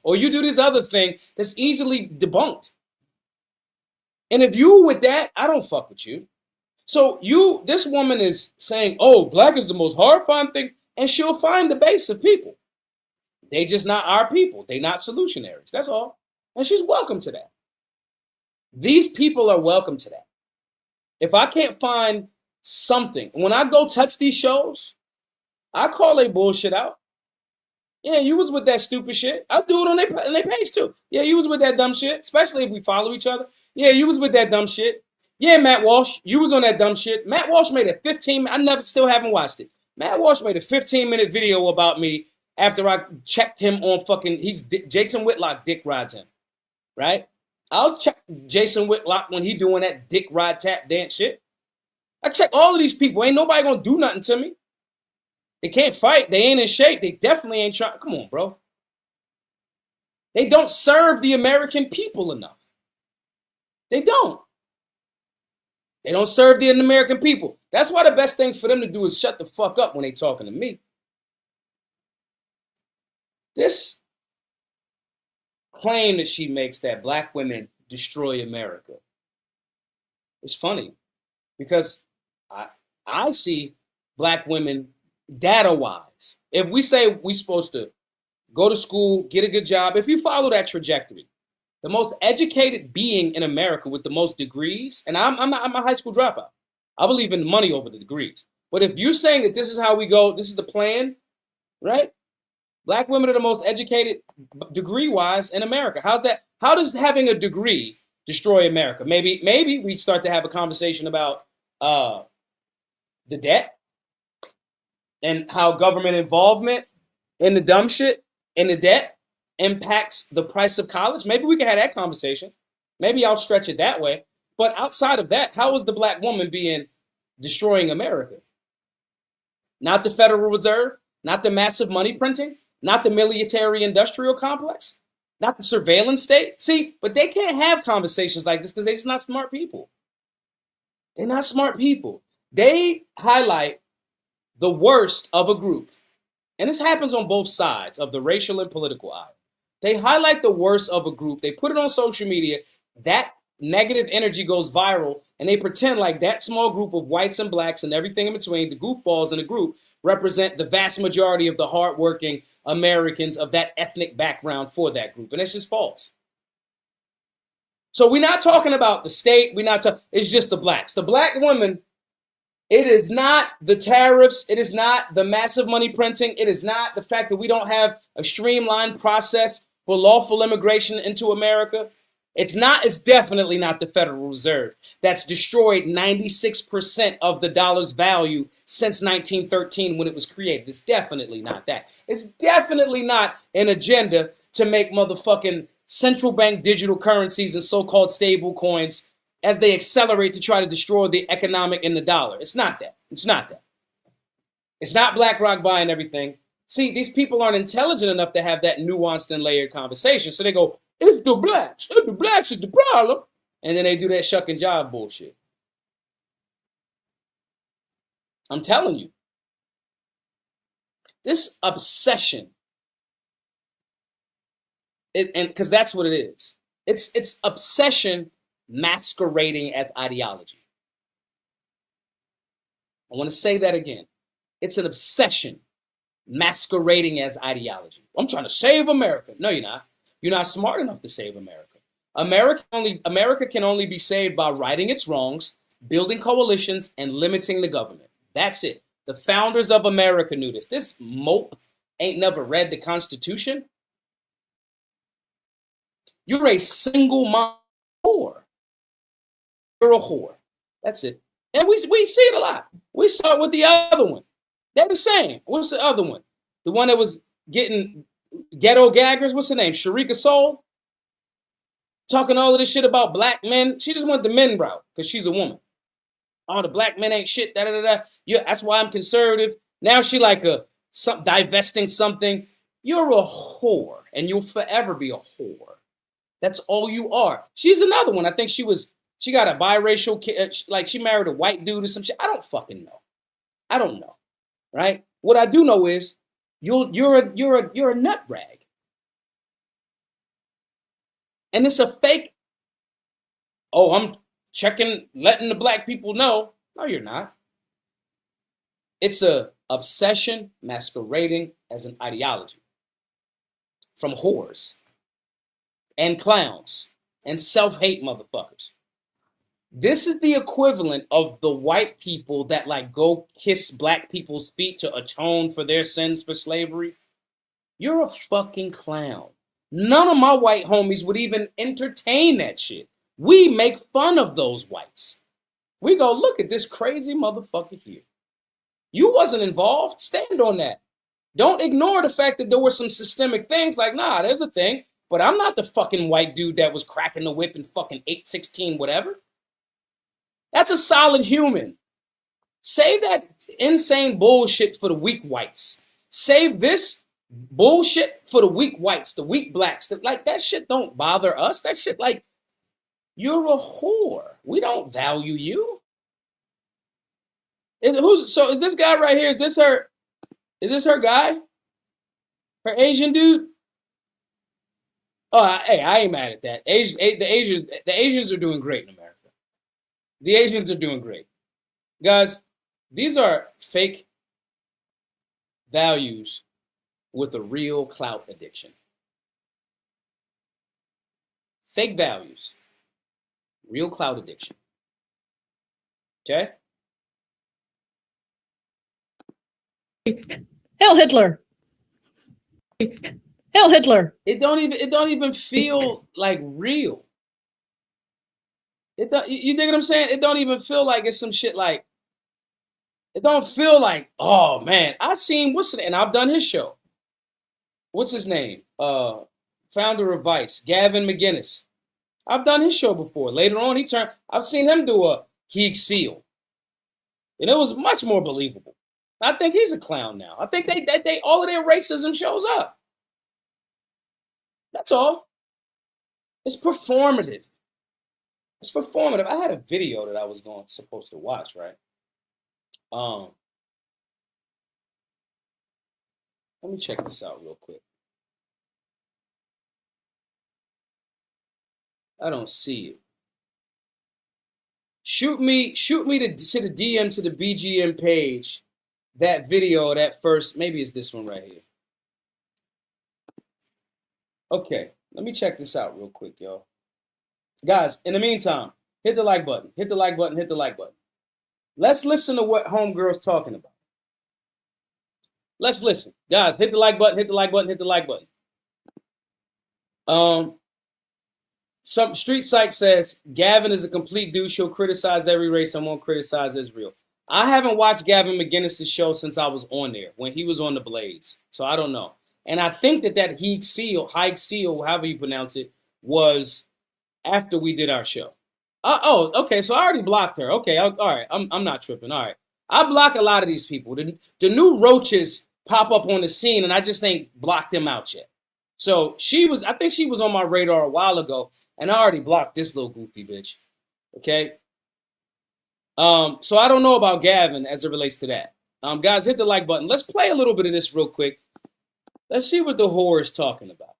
or you do this other thing that's easily debunked. And if you with that, I don't fuck with you. So this woman is saying, oh, black is the most horrifying thing, and she'll find the base of people. They just not our people. They not solutionaries. That's all. And she's welcome to that. These people are welcome to that. If I can't find something, when I go touch these shows, I call a bullshit out. Yeah, you was with that stupid shit. I'll do it on their page too. Yeah, you was with that dumb shit, especially if we follow each other. Yeah, you was with that dumb shit. Yeah, Matt Walsh, you was on that dumb shit. Matt Walsh made a I still haven't watched it. Matt Walsh made a 15-minute video about me after I checked him on Jason Whitlock dick rides him, right? I'll check Jason Whitlock when he doing that dick ride tap dance shit. I check all of these people. Ain't nobody gonna do nothing to me. They can't fight. They ain't in shape. They definitely ain't trying. Come on, bro. They don't serve the American people enough. They don't. They don't serve the American people. That's why the best thing for them to do is shut the fuck up when they talking to me. This claim that she makes that black women destroy America. It's funny because I see black women data-wise. If we say we're supposed to go to school, get a good job, if you follow that trajectory, the most educated being in America with the most degrees, and I'm a high school dropout. I believe in money over the degrees. But if you're saying that this is how we go, this is the plan, right? Black women are the most educated degree-wise in America. How does having a degree destroy America? Maybe we start to have a conversation about the debt and how government involvement in the dumb shit and the debt impacts the price of college. Maybe we can have that conversation. Maybe I'll stretch it that way. But outside of that, how is the black woman destroying America? Not the Federal Reserve, not the massive money printing, not the military industrial complex, not the surveillance state. See, but they can't have conversations like this because they're just not smart people. They're not smart people. They highlight the worst of a group. And this happens on both sides of the racial and political aisle. They highlight the worst of a group. They put it on social media. That negative energy goes viral. And they pretend like that small group of whites and blacks and everything in between, the goofballs in the group, represent the vast majority of the hardworking Americans of that ethnic background for that group. And it's just false. So we're not talking about the state. It's just the blacks. The black woman, it is not the tariffs. It is not the massive money printing. It is not the fact that we don't have a streamlined process for lawful immigration into America. It's definitely not the Federal Reserve that's destroyed 96% of the dollar's value since 1913 when it was created. It's definitely not that. It's definitely not an agenda to make motherfucking central bank digital currencies and so-called stable coins as they accelerate to try to destroy the economic and the dollar. It's not that. It's not that. It's not BlackRock buying everything. See, these people aren't intelligent enough to have that nuanced and layered conversation. So they go, it's the blacks. The blacks is the problem. And then they do that shuck and jive bullshit. I'm telling you. This obsession, and because that's what it is. It's obsession masquerading as ideology. I want to say that again. It's an obsession masquerading as ideology. I'm trying to save America. No, you're not. You're not smart enough to save America. America can only be saved by righting its wrongs, building coalitions, and limiting the government. That's it. The founders of America knew this. This mope ain't never read the Constitution. You're a single-minded whore. You're a whore. That's it. And we see it a lot. We saw it with the other one. They're the same. What's the other one? The one that was getting ghetto gaggers. What's her name? Sharika Soul. Talking all of this shit about black men. She just went the men route because she's a woman. Oh, the black men ain't shit. Da da da da. Yeah, that's why I'm conservative. Now she like divesting something. You're a whore, and you'll forever be a whore. That's all you are. She's another one. I think she got a biracial kid. Like she married a white dude or some shit. I don't fucking know. I don't know, right? What I do know is you're a nut rag, and it's a fake. Oh, I'm checking, letting the black people know. No, you're not. It's a obsession masquerading as an ideology from whores and clowns and self-hate motherfuckers. This is the equivalent of the white people that like go kiss black people's feet to atone for their sins for slavery. You're a fucking clown. None of my white homies would even entertain that shit. We make fun of those whites. We go, look at this crazy motherfucker here. You wasn't involved. Stand on that. Don't ignore the fact that there were some systemic things like, nah, there's a thing, but I'm not the fucking white dude that was cracking the whip in fucking 816 whatever. That's a solid human. Save that insane bullshit for the weak whites. Save this bullshit for the weak whites, the weak blacks. Like, that shit don't bother us. That shit, like, you're a whore. We don't value you. So is this guy right here? Is this her guy? Her Asian dude? Oh, hey, I ain't mad at that. The Asians are doing great in America. The Asians are doing great. Guys, these are fake values with a real clout addiction. Fake values, real clout addiction. Okay? Hell Hitler. Hell Hitler. It don't even feel like real. You dig what I'm saying? It don't even feel like it's some shit like, it don't feel like, oh man, and I've done his show. What's his name? Founder of Vice, Gavin McGinnis. I've done his show before. Later on, I've seen him do a Heek Seal. And it was much more believable. I think he's a clown now. I think they all of their racism shows up. That's all. It's performative. It's performative. I had a video that I was supposed to watch, right? Let me check this out real quick. I don't see it. Shoot me to the DM to the BGM page. That video, that first, maybe it's this one right here. Okay, let me check this out real quick, y'all. Guys, in the meantime, hit the like button, hit the like button, hit the like button. Let's listen to what Homegirl's talking about. Let's listen. Guys, hit the like button, hit the like button, hit the like button. Some street site says Gavin is a complete douche. He'll criticize every race and won't criticize Israel. I haven't watched Gavin McGinnis' show since I was on there, when he was on the Blades. So I don't know. And I think that Heek Seal, however you pronounce it, was after we did our show. Okay. So I already blocked her. Okay. All right. I'm not tripping. All right. I block a lot of these people. The new roaches pop up on the scene, and I just ain't blocked them out yet. So I think she was on my radar a while ago, and I already blocked this little goofy bitch. Okay. So I don't know about Gavin as it relates to that. Guys, hit the like button. Let's play a little bit of this real quick. Let's see what the whore is talking about.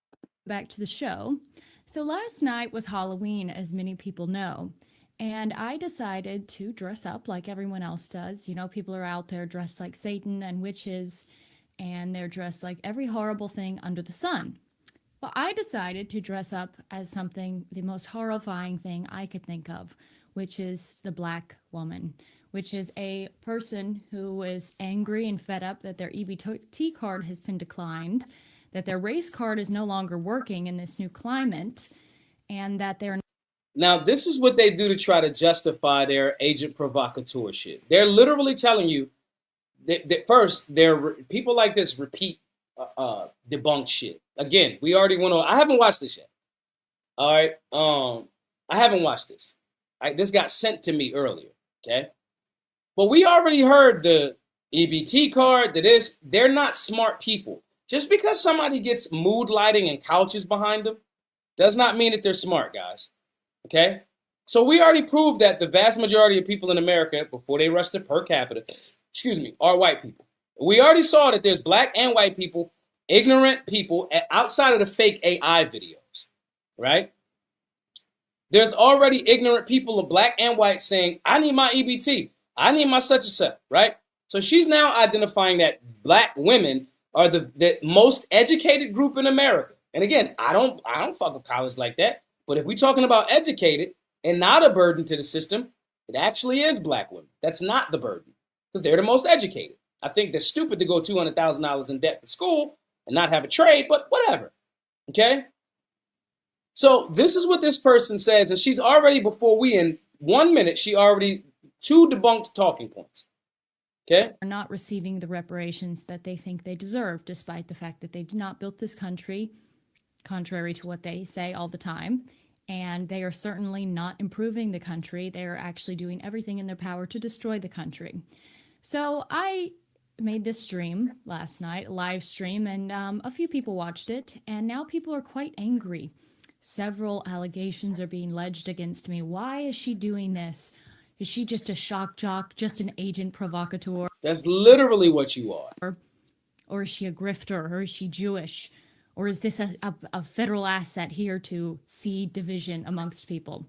Back to the show. So last night was Halloween, as many people know, and I decided to dress up like everyone else does. You know, people are out there dressed like Satan and witches, and they're dressed like every horrible thing under the sun. Well, I decided to dress up as something, the most horrifying thing I could think of, which is the black woman, which is a person who is angry and fed up that their EBT card has been declined, that their race card is no longer working in this new climate, and that they're... Now, this is what they do to try to justify their agent provocateur shit. They're literally telling you that first, people like this repeat debunk shit. Again, we already went on. I haven't watched this yet. All right. I haven't watched this. This got sent to me earlier. Okay. But we already heard the EBT card, they're not smart people. Just because somebody gets mood lighting and couches behind them does not mean that they're smart, guys. Okay? So we already proved that the vast majority of people in America, before they rush to per capita, are white people. We already saw that there's black and white people, ignorant people, outside of the fake AI videos, right? There's already ignorant people of black and white saying, I need my EBT. I need my such and such, right? So she's now identifying that black women are the most educated group in America. And again, I don't fuck with college like that. But if we're talking about educated and not a burden to the system, it actually is black women. That's not the burden because they're the most educated. I think they're stupid to go $200,000 in debt for school and not have a trade, but whatever. Okay? So this is what this person says, and she's already, before we in 1 minute, she already 2 debunked talking points. Okay? Are not receiving the reparations that they think they deserve, despite the fact that they did not build this country, contrary to what they say all the time. And they are certainly not improving the country. They are actually doing everything in their power to destroy the country. So I made this stream last night, a live stream, and a few people watched it. And now people are quite angry. Several allegations are being alleged against me. Why is she doing this? Is she just a shock jock, just an agent provocateur? That's literally what you are. Or is she a grifter? Or is she Jewish? Or is this a federal asset here to seed division amongst people?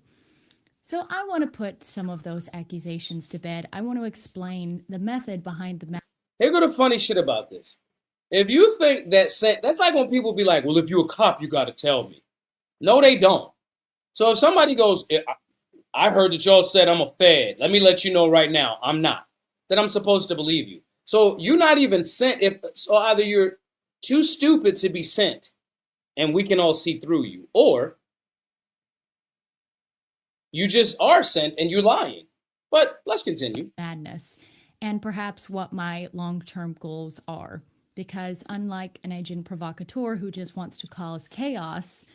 So I want to put some of those accusations to bed. I want to explain the method behind the method. Here go the funny shit about this. If you think that's like when people be like, well, if you're a cop, you got to tell me. No, they don't. So if somebody goes, I heard that y'all said I'm a fed. Let me let you know right now, I'm not. Then I'm supposed to believe you. So you're not even sent. So either you're too stupid to be sent, and we can all see through you, or you just are sent and you're lying. But let's continue. Madness, and perhaps what my long-term goals are. Because unlike an agent provocateur who just wants to cause chaos,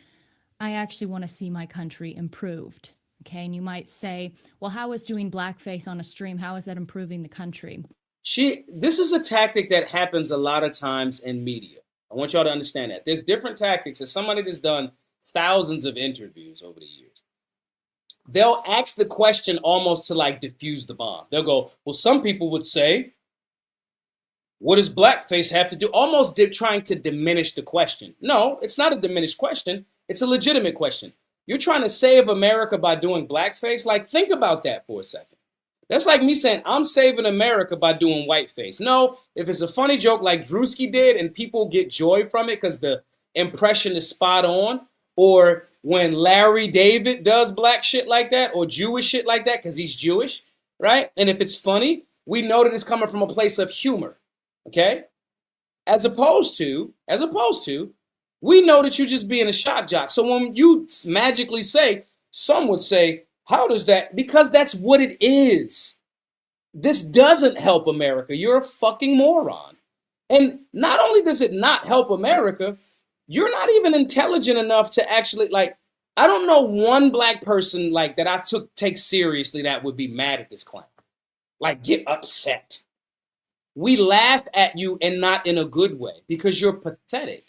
I actually want to see my country improved. Okay, and you might say, well, how is doing blackface on a stream, how is that improving the country? This is a tactic that happens a lot of times in media. I want y'all to understand that. There's different tactics. As somebody that's done thousands of interviews over the years, they'll ask the question almost to like diffuse the bomb. They'll go, well, some people would say, what does blackface have to do? Almost trying to diminish the question. No, it's not a diminished question. It's a legitimate question. You're trying to save America by doing blackface? Like, think about that for a second. That's like me saying, I'm saving America by doing whiteface. No, if it's a funny joke like Drewski did and people get joy from it because the impression is spot on, or when Larry David does black shit like that or Jewish shit like that because he's Jewish, right? And if it's funny, we know that it's coming from a place of humor, okay? As opposed to, we know that you're just being a shock jock. So when you magically say, some would say, how does that? Because that's what it is. This doesn't help America. You're a fucking moron. And not only does it not help America, you're not even intelligent enough to actually, like, I don't know one black person like that I take seriously that would be mad at this claim. Like, get upset. We laugh at you and not in a good way because you're pathetic.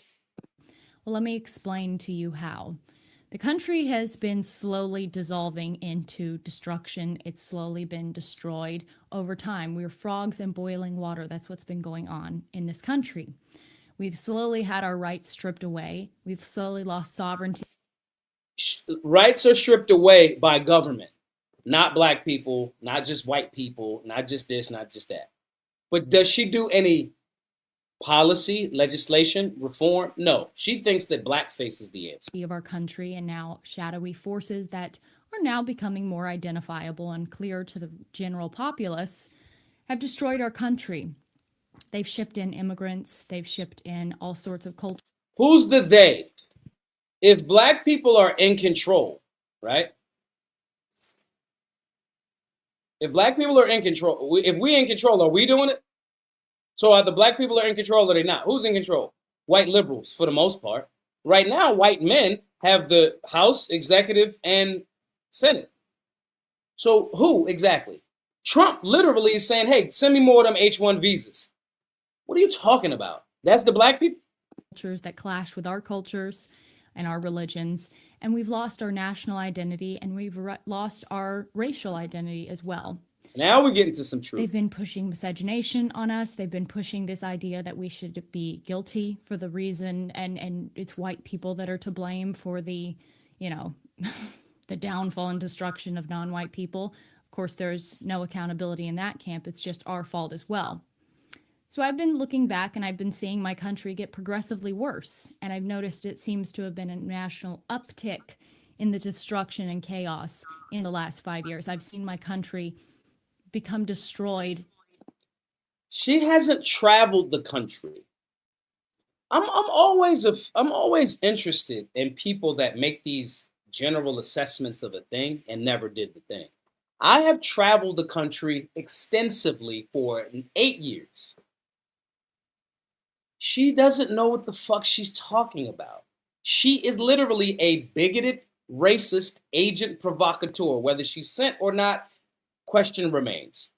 Well, let me explain to you how. The country has been slowly dissolving into destruction. It's slowly been destroyed over time. We're frogs in boiling water. That's what's been going on in this country. We've slowly had our rights stripped away. We've slowly lost sovereignty. Rights are stripped away by government, not black people, not just white people, not just this, not just that. But does she do any policy, legislation, reform? No. She thinks that blackface is the answer. Of our country, and now shadowy forces that are now becoming more identifiable and clear to the general populace have destroyed our country. They've shipped in immigrants. They've shipped in all sorts of culture. Who's the they? If black people are in control, right? If black people are in control, if we in control, are we doing it? So are the black people are in control or are they not? Who's in control? white liberals for the most part. Right now, white men have the House, Executive, and Senate. So who exactly? Trump literally is saying, hey, send me more of them H-1 visas. What are you talking about? That's the black people? Cultures that clash with our cultures and our religions. And we've lost our national identity, and we've lost our racial identity as well. Now we're getting to some truth. They've been pushing miscegenation on us. They've been pushing this idea that we should be guilty for the reason, and it's white people that are to blame for the, the downfall and destruction of non-white people. Of course, there's no accountability in that camp. It's just our fault as well. So I've been looking back, and I've been seeing my country get progressively worse. And I've noticed it seems to have been a national uptick in the destruction and chaos in the last 5 years. I've seen my country become destroyed. She hasn't traveled the country. I'm always interested in people that make these general assessments of a thing and never did the thing. I have traveled the country extensively for 8 years. She doesn't know what the fuck she's talking about. She is literally a bigoted, racist agent provocateur. Whether she's sent or not, question remains.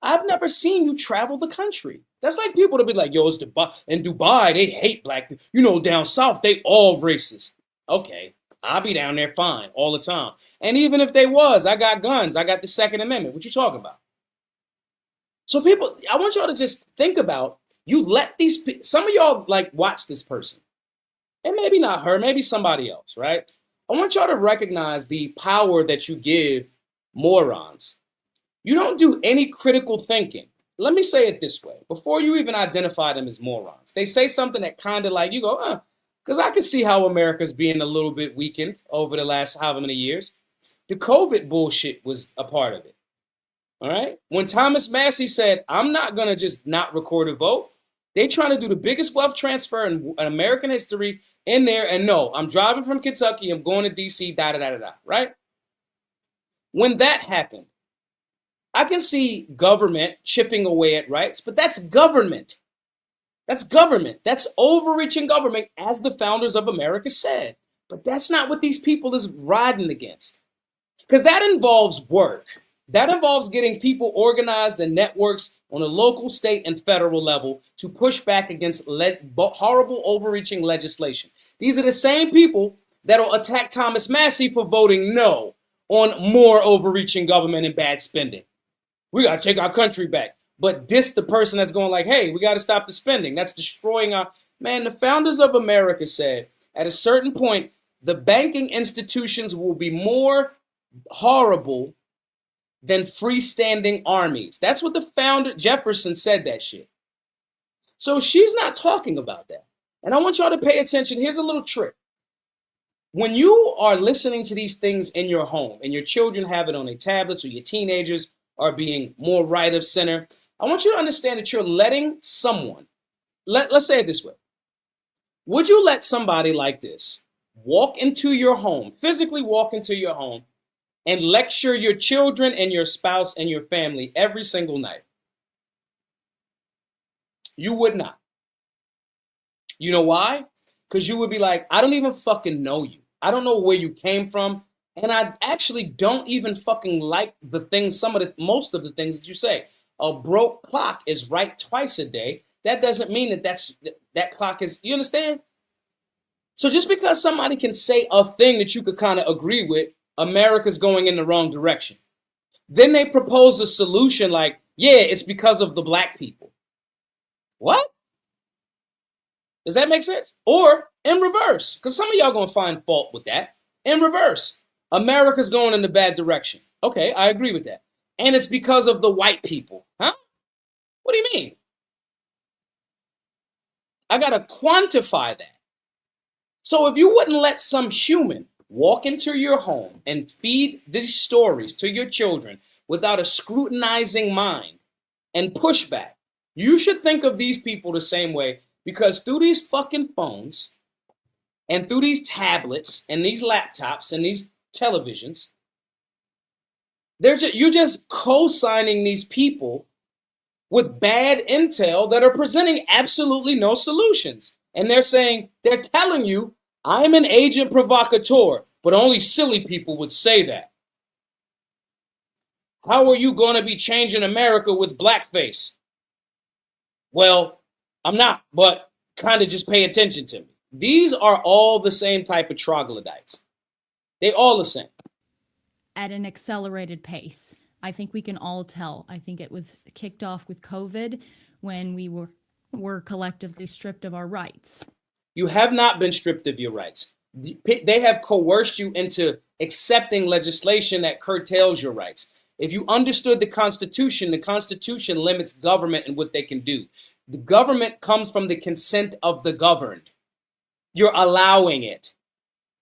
I've never seen you travel the country. That's like people to be like, yo, it's Dubai. In Dubai, they hate black people. Down south, they all racist. Okay, I'll be down there fine all the time. And even if they was, I got guns. I got the Second Amendment. What you talking about? So people, I want y'all to just think about, you let these, some of y'all like watch this person. And maybe not her, maybe somebody else, right? I want y'all to recognize the power that you give morons. You don't do any critical thinking. Let me say it this way. Before you even identify them as morons, they say something that kind of like, you go, because I can see how America's being a little bit weakened over the last however many years. The COVID bullshit was a part of it. All right? When Thomas Massey said, I'm not going to just not record a vote, they trying to do the biggest wealth transfer in American history in there. And no, I'm driving from Kentucky. I'm going to D.C., right? When that happened, I can see government chipping away at rights, but that's government. That's government. That's overreaching government, as the founders of America said. But that's not what these people is riding against. Because that involves work. That involves getting people organized in networks on a local, state, and federal level to push back against horrible, overreaching legislation. These are the same people that will attack Thomas Massey for voting no on more overreaching government and bad spending. We got to take our country back. But diss the person that's going like, hey, we got to stop the spending. That's destroying our... Man, the founders of America said at a certain point, the banking institutions will be more horrible than freestanding armies. That's what the founder, Jefferson, said that shit. So she's not talking about that. And I want y'all to pay attention. Here's a little trick. When you are listening to these things in your home and your children have it on their tablets or your teenagers are being more right of center, I want you to understand that you're letting someone, let's say it this way. Would you let somebody like this walk into your home, physically walk into your home, and lecture your children and your spouse and your family every single night? You would not. You know why? Because you would be like, I don't even fucking know you. I don't know where you came from. And I actually don't even fucking like the things, most of the things that you say. A broke clock is right twice a day. That doesn't mean that clock is, you understand? So just because somebody can say a thing that you could kind of agree with, America's going in the wrong direction. Then they propose a solution like, yeah, it's because of the black people. What? Does that make sense? Or in reverse, because some of y'all going to find fault with that. In reverse, America's going in the bad direction. Okay, I agree with that. And it's because of the white people. Huh? What do you mean? I got to quantify that. So if you wouldn't let some human walk into your home and feed these stories to your children without a scrutinizing mind and pushback, you should think of these people the same way, because through these fucking phones and through these tablets and these laptops and these televisions, you're just co-signing these people with bad intel that are presenting absolutely no solutions. And they're telling you, I'm an agent provocateur, but only silly people would say that. How are you going to be changing America with blackface? Well, I'm not, but kind of just pay attention to me. These are all the same type of troglodytes. They all the same. At an accelerated pace. I think we can all tell. I think it was kicked off with COVID when we were collectively stripped of our rights. You have not been stripped of your rights. They have coerced you into accepting legislation that curtails your rights. If you understood the Constitution limits government and what they can do. The government comes from the consent of the governed. You're allowing it.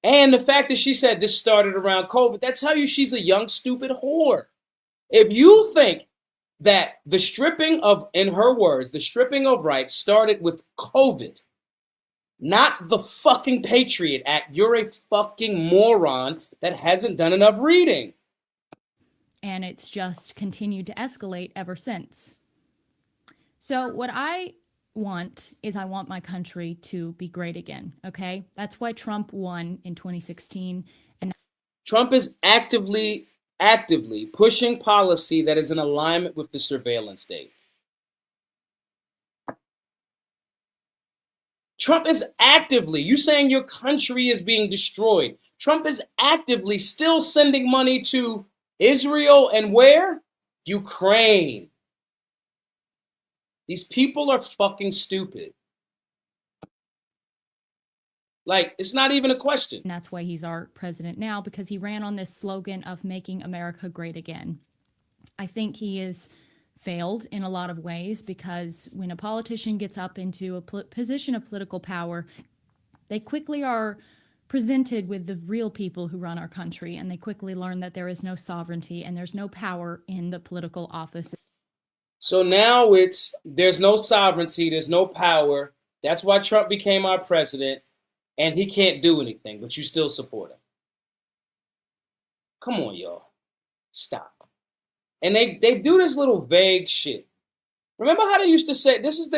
And the fact that she said this started around COVID, that tells you she's a young, stupid whore. If you think that the stripping of, in her words, the stripping of rights started with COVID, not the fucking Patriot Act, you're a fucking moron that hasn't done enough reading. And it's just continued to escalate ever since. So what I want is I want my country to be great again, okay? That's why Trump won in 2016. And Trump is actively pushing policy that is in alignment with the surveillance state. Trump is actively, you saying your country is being destroyed. Trump is actively still sending money to Israel and where? Ukraine. These people are fucking stupid. Like, it's not even a question. And that's why he's our president now, because he ran on this slogan of making America great again. I think he has failed in a lot of ways, because when a politician gets up into a position of political power, they quickly are presented with the real people who run our country, and they quickly learn that there is no sovereignty and there's no power in the political office. So now there's no sovereignty, there's no power. That's why Trump became our president, and he can't do anything, but you still support him. Come on, y'all. Stop. And they do this little vague shit. Remember how they used to say, this is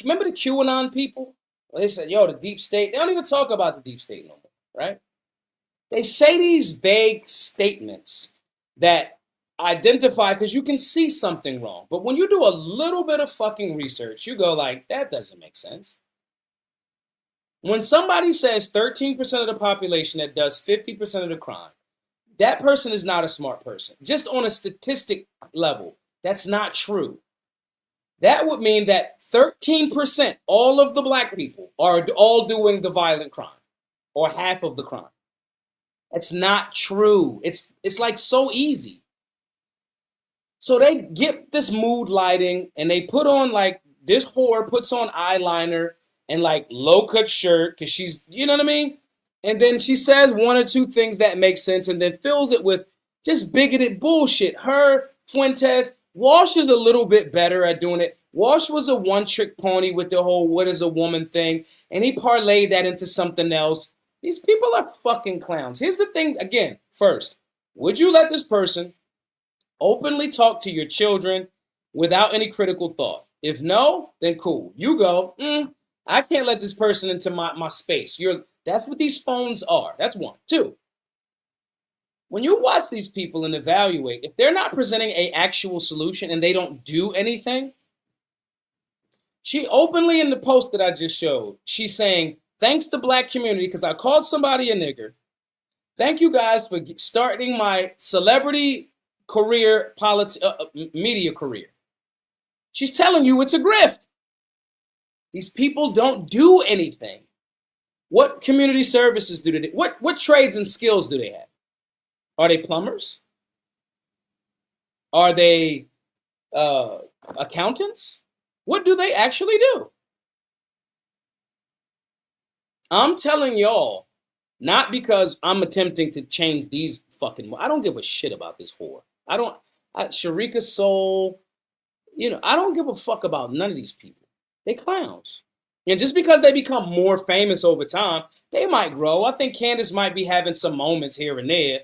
remember the QAnon people? Well, they said, yo, the deep state. They don't even talk about the deep state no more, right? They say these vague statements that identify, because you can see something wrong. But when you do a little bit of fucking research, you go like, that doesn't make sense. When somebody says 13% of the population that does 50% of the crime, that person is not a smart person. Just on a statistic level, that's not true. That would mean that 13%, all of the black people, are all doing the violent crime, or half of the crime. That's not true. It's like so easy. So they get this mood lighting, and they put on, like, this whore puts on eyeliner and like low-cut shirt, because she's, you know what I mean? And then she says one or two things that make sense, and then fills it with just bigoted bullshit. Her, Fuentes, Walsh is a little bit better at doing it. Walsh was a one-trick pony with the whole what is a woman thing, and he parlayed that into something else. These people are fucking clowns. Here's the thing, again, first, would you let this person openly talk to your children without any critical thought? If no, then cool. You go, I can't let this person into my space. That's what these phones are. That's one. Two, when you watch these people and evaluate, if they're not presenting an actual solution and they don't do anything, she openly in the post that I just showed, she's saying, thanks to black community, because I called somebody a nigger. Thank you guys for starting my celebrity career, media career. She's telling you it's a grift. These people don't do anything. What community services do they do? What trades and skills do they have? Are they plumbers? Are they accountants? What do they actually do? I'm telling y'all, not because I'm attempting to change these fucking, I don't give a shit about this whore. Sharika Soul, I don't give a fuck about none of these people. They clowns. And just because they become more famous over time, they might grow. I think Candace might be having some moments here and there.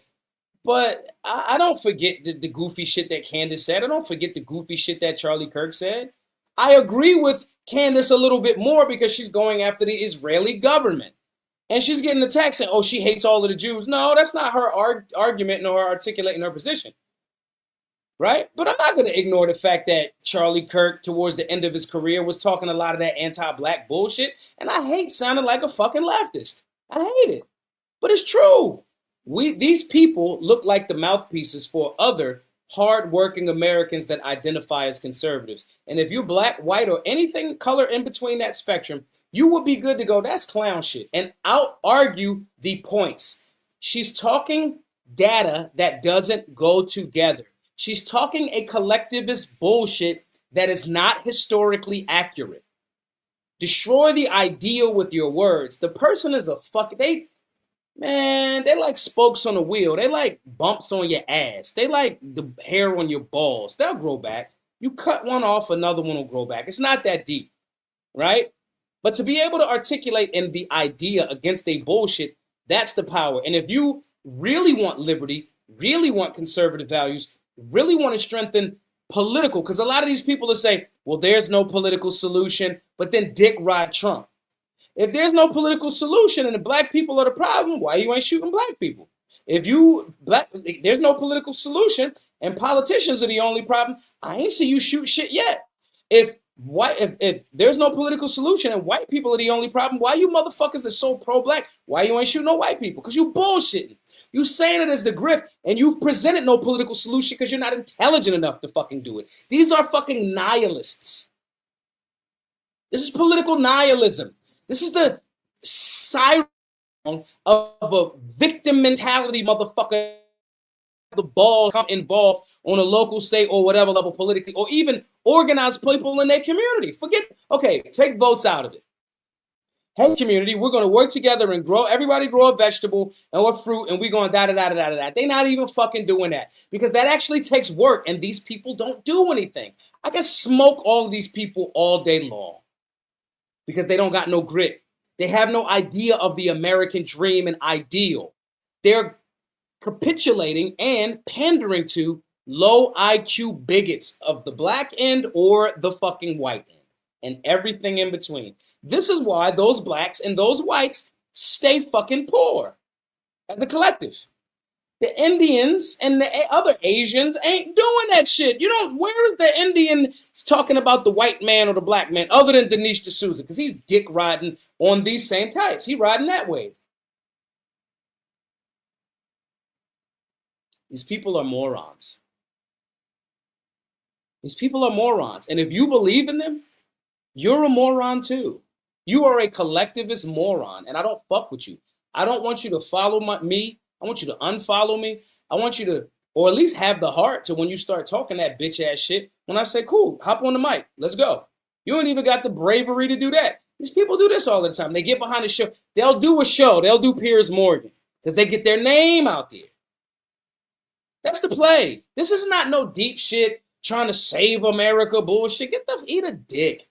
But I don't forget the goofy shit that Candace said. I don't forget the goofy shit that Charlie Kirk said. I agree with Candace a little bit more because she's going after the Israeli government. And she's getting attacked saying, oh, she hates all of the Jews. No, that's not her argument nor her articulating her position. Right? But I'm not going to ignore the fact that Charlie Kirk, towards the end of his career, was talking a lot of that anti-black bullshit. And I hate sounding like a fucking leftist. I hate it. But it's true. These people look like the mouthpieces for other hardworking Americans that identify as conservatives. And if you're black, white, or anything color in between that spectrum, you would be good to go, that's clown shit, and out-argue the points. She's talking data that doesn't go together. She's talking a collectivist bullshit that is not historically accurate. Destroy the ideal with your words. The person is a they're like spokes on a wheel. They like bumps on your ass. They like the hair on your balls. They'll grow back. You cut one off, another one will grow back. It's not that deep, right? But to be able to articulate in the idea against a bullshit, that's the power. And if you really want liberty, really want conservative values, really want to strengthen political, because a lot of these people will say, well, there's no political solution, but then dick ride Trump. If there's no political solution and the black people are the problem, why you ain't shooting black people? If there's no political solution and politicians are the only problem, I ain't see you shoot shit yet. If there's no political solution and white people are the only problem, why you motherfuckers are so pro-black? Why you ain't shooting no white people? Because you bullshitting. You saying it as the grift, and you've presented no political solution because you're not intelligent enough to fucking do it. These are fucking nihilists. This is political nihilism. This is the siren of a victim mentality, motherfucker. The ball involved on a local, state, or whatever level politically, or even organize people in their community. Take votes out of it. Hey, community, we're going to work together and everybody grow a vegetable or a fruit, and we're going da-da-da-da-da-da. They're not even fucking doing that because that actually takes work, and these people don't do anything. I can smoke all of these people all day long because they don't got no grit. They have no idea of the American dream and ideal. They're capitulating and pandering to low IQ bigots of the black end or the fucking white end and everything in between. This is why those blacks and those whites stay fucking poor as a collective. The Indians and the other Asians ain't doing that shit. Where is the Indian talking about the white man or the black man other than Dinesh D'Souza? Because he's dick riding on these same types. He riding that wave. These people are morons. These people are morons. And if you believe in them, you're a moron too. You are a collectivist moron, and I don't fuck with you. I don't want you to follow me. I want you to unfollow me. I want you to, or at least have the heart to when you start talking that bitch ass shit, when I say, cool, hop on the mic, let's go. You ain't even got the bravery to do that. These people do this all the time. They get behind the show. They'll do a show. They'll do Piers Morgan because they get their name out there. That's the play. This is not no deep shit trying to save America bullshit. Eat a dick.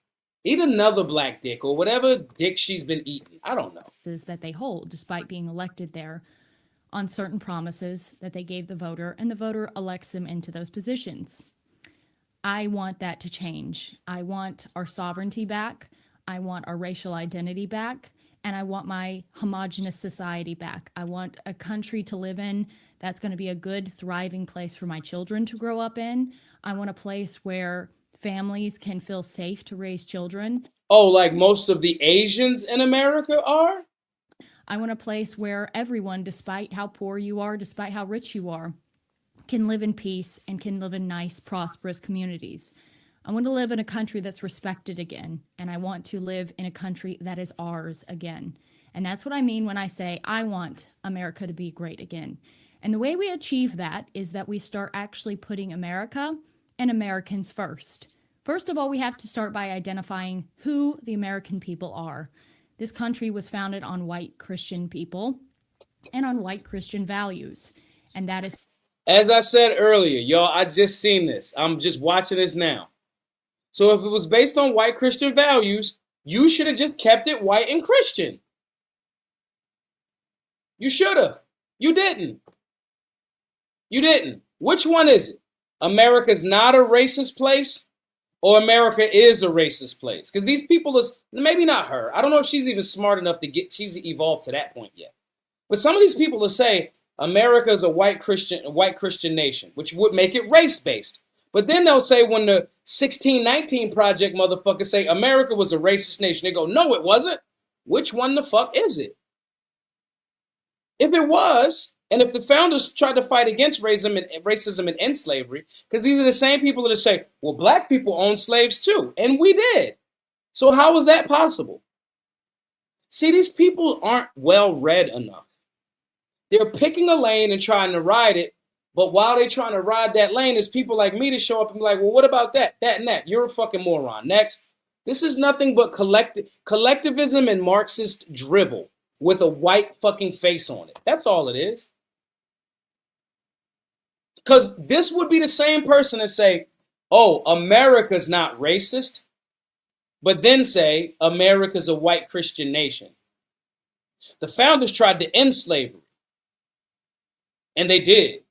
Eat another black dick or whatever dick she's been eating. I don't know. That they hold despite being elected there on certain promises that they gave the voter, and the voter elects them into those positions. I want that to change. I want our sovereignty back. I want our racial identity back. And I want my homogenous society back. I want a country to live in that's going to be a good, thriving place for my children to grow up in. I want a place where families can feel safe to raise children. Oh, like most of the Asians in America are? I want a place where everyone, despite how poor you are, despite how rich you are, can live in peace and can live in nice, prosperous communities. I want to live in a country that's respected again, and I want to live in a country that is ours again. And that's what I mean when I say I want America to be great again. And the way we achieve that is that we start actually putting America and Americans first. First of all, we have to start by identifying who the American people are. This country was founded on white Christian people and on white Christian values. And that is... As I said earlier, y'all, I just seen this. I'm just watching this now. So if it was based on white Christian values, you should have just kept it white and Christian. You should have. You didn't. You didn't. Which one is it? America's not a racist place? or America is a racist place. Because these people is maybe not her. I don't know if she's even smart enough to she's evolved to that point yet. But some of these people will say America is a white Christian nation, which would make it race based. But then they'll say when the 1619 Project motherfuckers say America was a racist nation, they go, no, it wasn't. Which one the fuck is it? If it was, and if the founders tried to fight against racism and end slavery, because these are the same people that say, well, black people owned slaves too, and we did. So how was that possible? See, these people aren't well read enough. They're picking a lane and trying to ride it, but while they're trying to ride that lane, there's people like me to show up and be like, well, what about that, that, and that? You're a fucking moron. Next. This is nothing but collectivism and Marxist drivel with a white fucking face on it. That's all it is. Because this would be the same person that say, oh, America's not racist, but then say America's a white Christian nation. The founders tried to end slavery. And they did.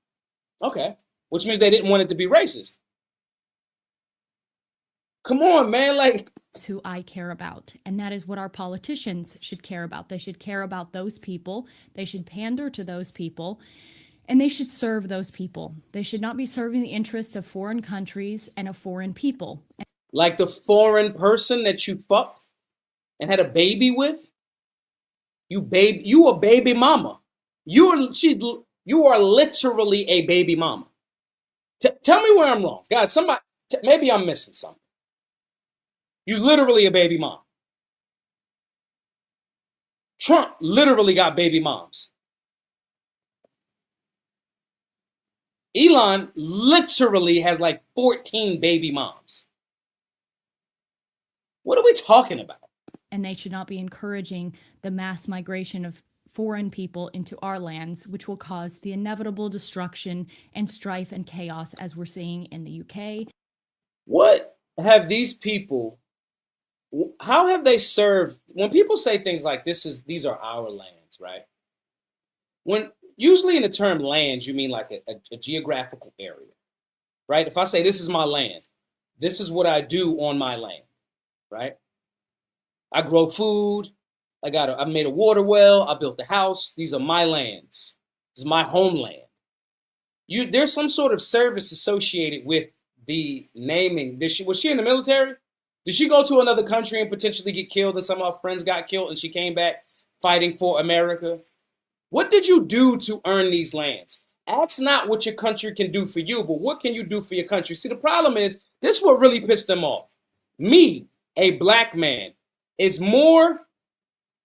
Okay. Which means they didn't want it to be racist. Come on, man. Like, who I care about. And that is what our politicians should care about. They should care about those people. They should pander to those people. And they should serve those people. They should not be serving the interests of foreign countries and of foreign people. Like the foreign person that you fucked and had a baby with? You a baby mama. You are literally a baby mama. Tell me where I'm wrong. God, somebody, maybe I'm missing something. You literally a baby mom. Trump literally got baby moms. Elon literally has like 14 baby moms. What are we talking about? And they should not be encouraging the mass migration of foreign people into our lands, which will cause the inevitable destruction and strife and chaos as we're seeing in the UK. What have these people, how have they served, when people say things like these are our lands, right? When usually in the term lands, you mean like a geographical area, right? If I say this is my land, this is what I do on my land, right? I grow food. I made a water well. I built a house. These are my lands. This is my homeland. There's some sort of service associated with the naming. Was she in the military? Did she go to another country and potentially get killed and some of her friends got killed and she came back fighting for America? What did you do to earn these lands? Ask not what your country can do for you, but what can you do for your country? See, the problem is, this is what really pissed them off. Me, a black man,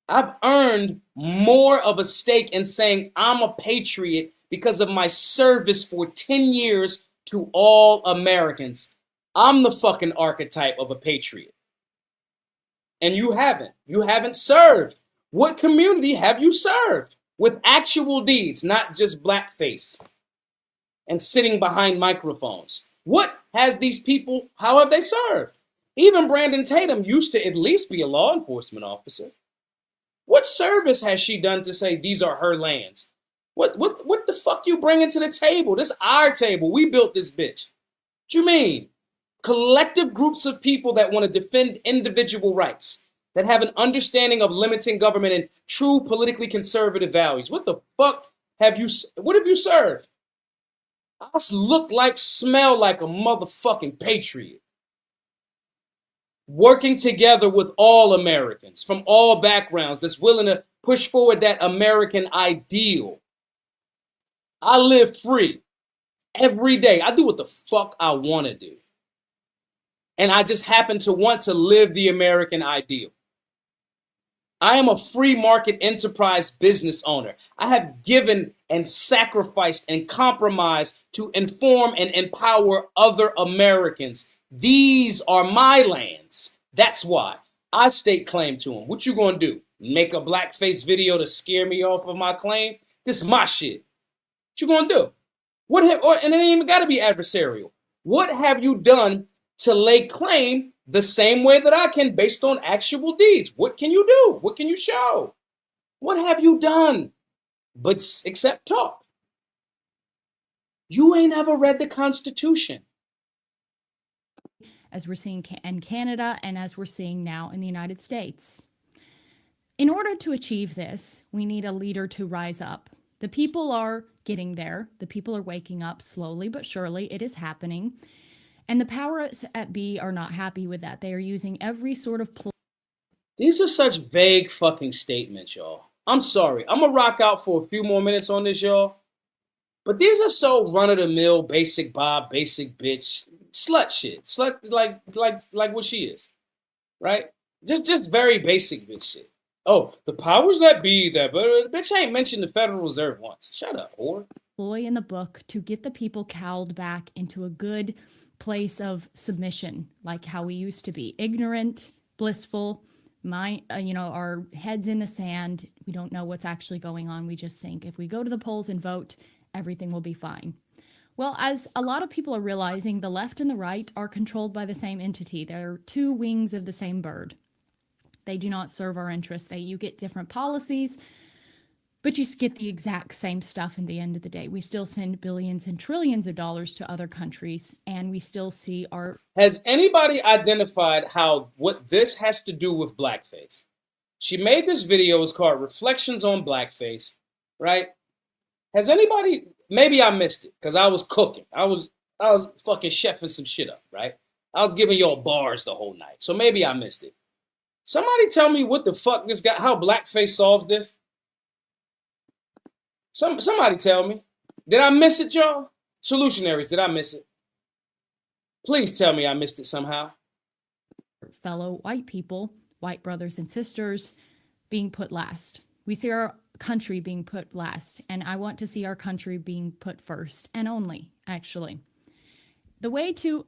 I've earned more of a stake in saying I'm a patriot because of my service for 10 years to all Americans. I'm the fucking archetype of a patriot. And you haven't. You haven't served. What community have you served? With actual deeds, not just blackface and sitting behind microphones. What has these people, how have they served? Even Brandon Tatum used to at least be a law enforcement officer. What service has she done to say these are her lands? What the fuck you bringing to the table? This is our table. We built this bitch. What you mean? Collective groups of people that want to defend individual rights, that have an understanding of limiting government and true politically conservative values. What the fuck have you served? I look like, smell like a motherfucking patriot. Working together with all Americans from all backgrounds that's willing to push forward that American ideal. I live free every day. I do what the fuck I want to do. And I just happen to want to live the American ideal. I am a free market enterprise business owner. I have given and sacrificed and compromised to inform and empower other Americans. These are my lands. That's why I stake claim to them. What you gonna do? Make a blackface video to scare me off of my claim? This is my shit. What you gonna do? And it ain't even gotta be adversarial. What have you done to lay claim the same way that I can based on actual deeds? What can you do? What can you show? What have you done? But except talk. You ain't ever read the Constitution. as we're seeing in Canada, and as we're seeing now in the United States. In order to achieve this, we need a leader to rise up. The people are getting there. The people are waking up slowly but surely. It is happening. And the powers at be are not happy with that. They are using every sort of These are such vague fucking statements, y'all. I'm sorry. I'm gonna rock out for a few more minutes on this, y'all. But these are so run-of-the-mill, basic Bob, basic bitch, slut shit. Slut like what she is. Right? Just very basic bitch shit. Oh, the powers that be that, but the bitch ain't mentioned the Federal Reserve once. Shut up, whore. ploy in the book to get the people cowled back into a good place of submission, like how we used to be, ignorant, blissful, our heads in the sand. We don't know what's actually going on. We just think if we go to the polls and vote, everything will be fine. Well, as a lot of people are realizing, the left and the right are controlled by the same entity. They're two wings of the same bird. They do not serve our interests. You get different policies, but you get the exact same stuff in the end of the day. We still send billions and trillions of dollars to other countries, and we still see our... Has anybody identified what this has to do with blackface? She made this video. It's called Reflections on Blackface, right? Has anybody... Maybe I missed it because I was cooking. I was fucking chefing some shit up, right? I was giving y'all bars the whole night. So maybe I missed it. Somebody tell me what the fuck this guy, how blackface solves this? Somebody tell me. Did I miss it, y'all? Solutionaries, did I miss it? Please tell me I missed it somehow. Fellow white people, white brothers and sisters, being put last. We see our country being put last, and I want to see our country being put first, and only, actually. The way to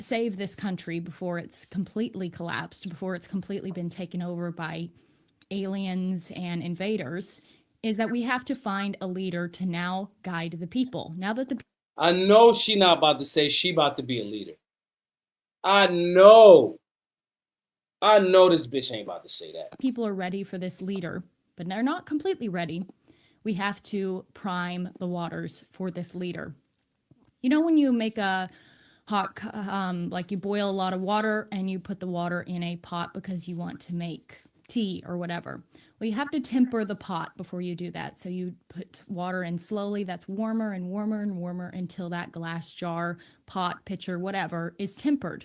save this country before it's completely collapsed, before it's completely been taken over by aliens and invaders, is that we have to find a leader to now guide the people. Now that I know she not about to say she about to be a leader. I know this bitch ain't about to say that. People are ready for this leader, but they're not completely ready. We have to prime the waters for this leader. You know when you make a hot, like you boil a lot of water and you put the water in a pot because you want to make tea or whatever. Well, you have to temper the pot before you do that. So you put water in slowly. That's warmer and warmer and warmer until that glass jar, pot, pitcher, whatever is tempered.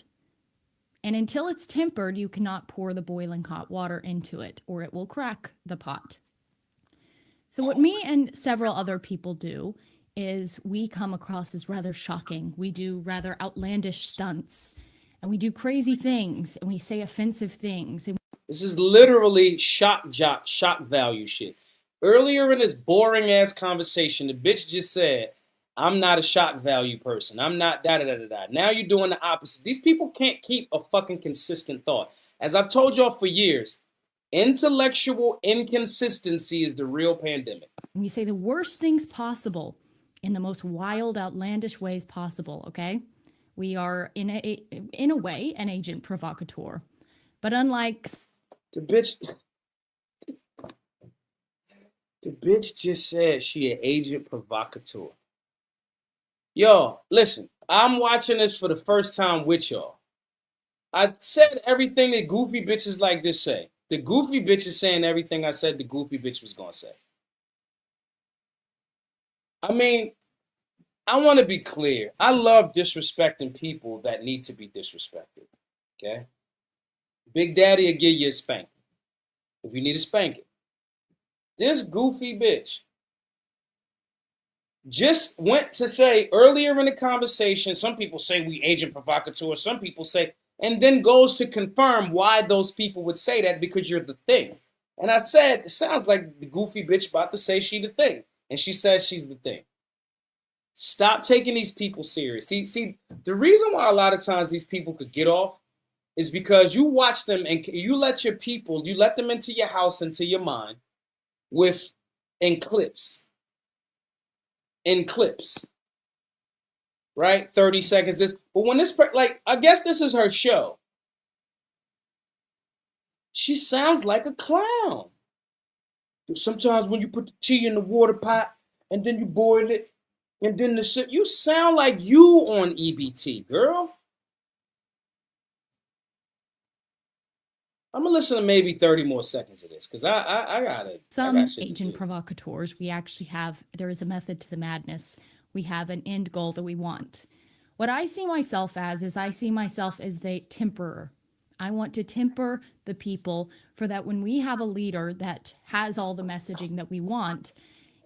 And until it's tempered, you cannot pour the boiling hot water into it or it will crack the pot. So what me and several other people do is we come across as rather shocking. We do rather outlandish stunts and we do crazy things and we say offensive things. This is literally shock value shit. Earlier in this boring ass conversation, the bitch just said, I'm not a shock value person. I'm not da-da-da-da-da. Now you're doing the opposite. These people can't keep a fucking consistent thought. As I've told y'all for years, intellectual inconsistency is the real pandemic. We say the worst things possible in the most wild, outlandish ways possible, okay? We are, in a way, an agent provocateur. But unlike... The bitch just said she an agent provocateur. Yo, listen, I'm watching this for the first time with y'all. I said everything that goofy bitches like this say. The goofy bitch is saying everything I said the goofy bitch was going to say. I mean, I want to be clear. I love disrespecting people that need to be disrespected. Okay? Big Daddy will give you a spanking if you need a spanking. This goofy bitch just went to say earlier in the conversation, some people say we agent provocateur, some people say, and then goes to confirm why those people would say that because you're the thing. And I said, it sounds like the goofy bitch about to say she the thing. And she says she's the thing. Stop taking these people serious. See, the reason why a lot of times these people could get off is because you watch them and you let your people, you let them into your house, into your mind in clips, right? 30 seconds, this, but when this, I guess this is her show. She sounds like a clown. Sometimes when you put the tea in the water pot and then you boil it and then you sound like you on EBT, girl. I'm gonna listen to maybe 30 more seconds of this because I got Some shit to agent do. provocateurs, there is a method to the madness. We have an end goal that we want. What I see myself as is I see myself as the temperer. I want to temper the people for that when we have a leader that has all the messaging that we want,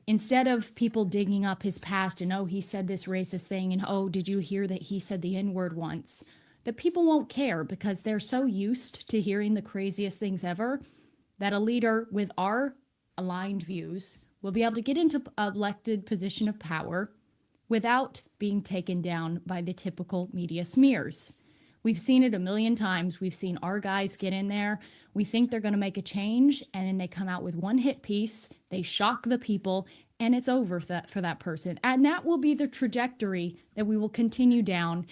instead of people digging up his past and, oh, he said this racist thing, and oh, did you hear that he said the N-word once? That people won't care because they're so used to hearing the craziest things ever that a leader with our aligned views will be able to get into an elected position of power without being taken down by the typical media smears. We've seen it a million times. We've seen our guys get in there. We think they're going to make a change, and then they come out with one hit piece. They shock the people, and it's over for that person. And that will be the trajectory that we will continue down.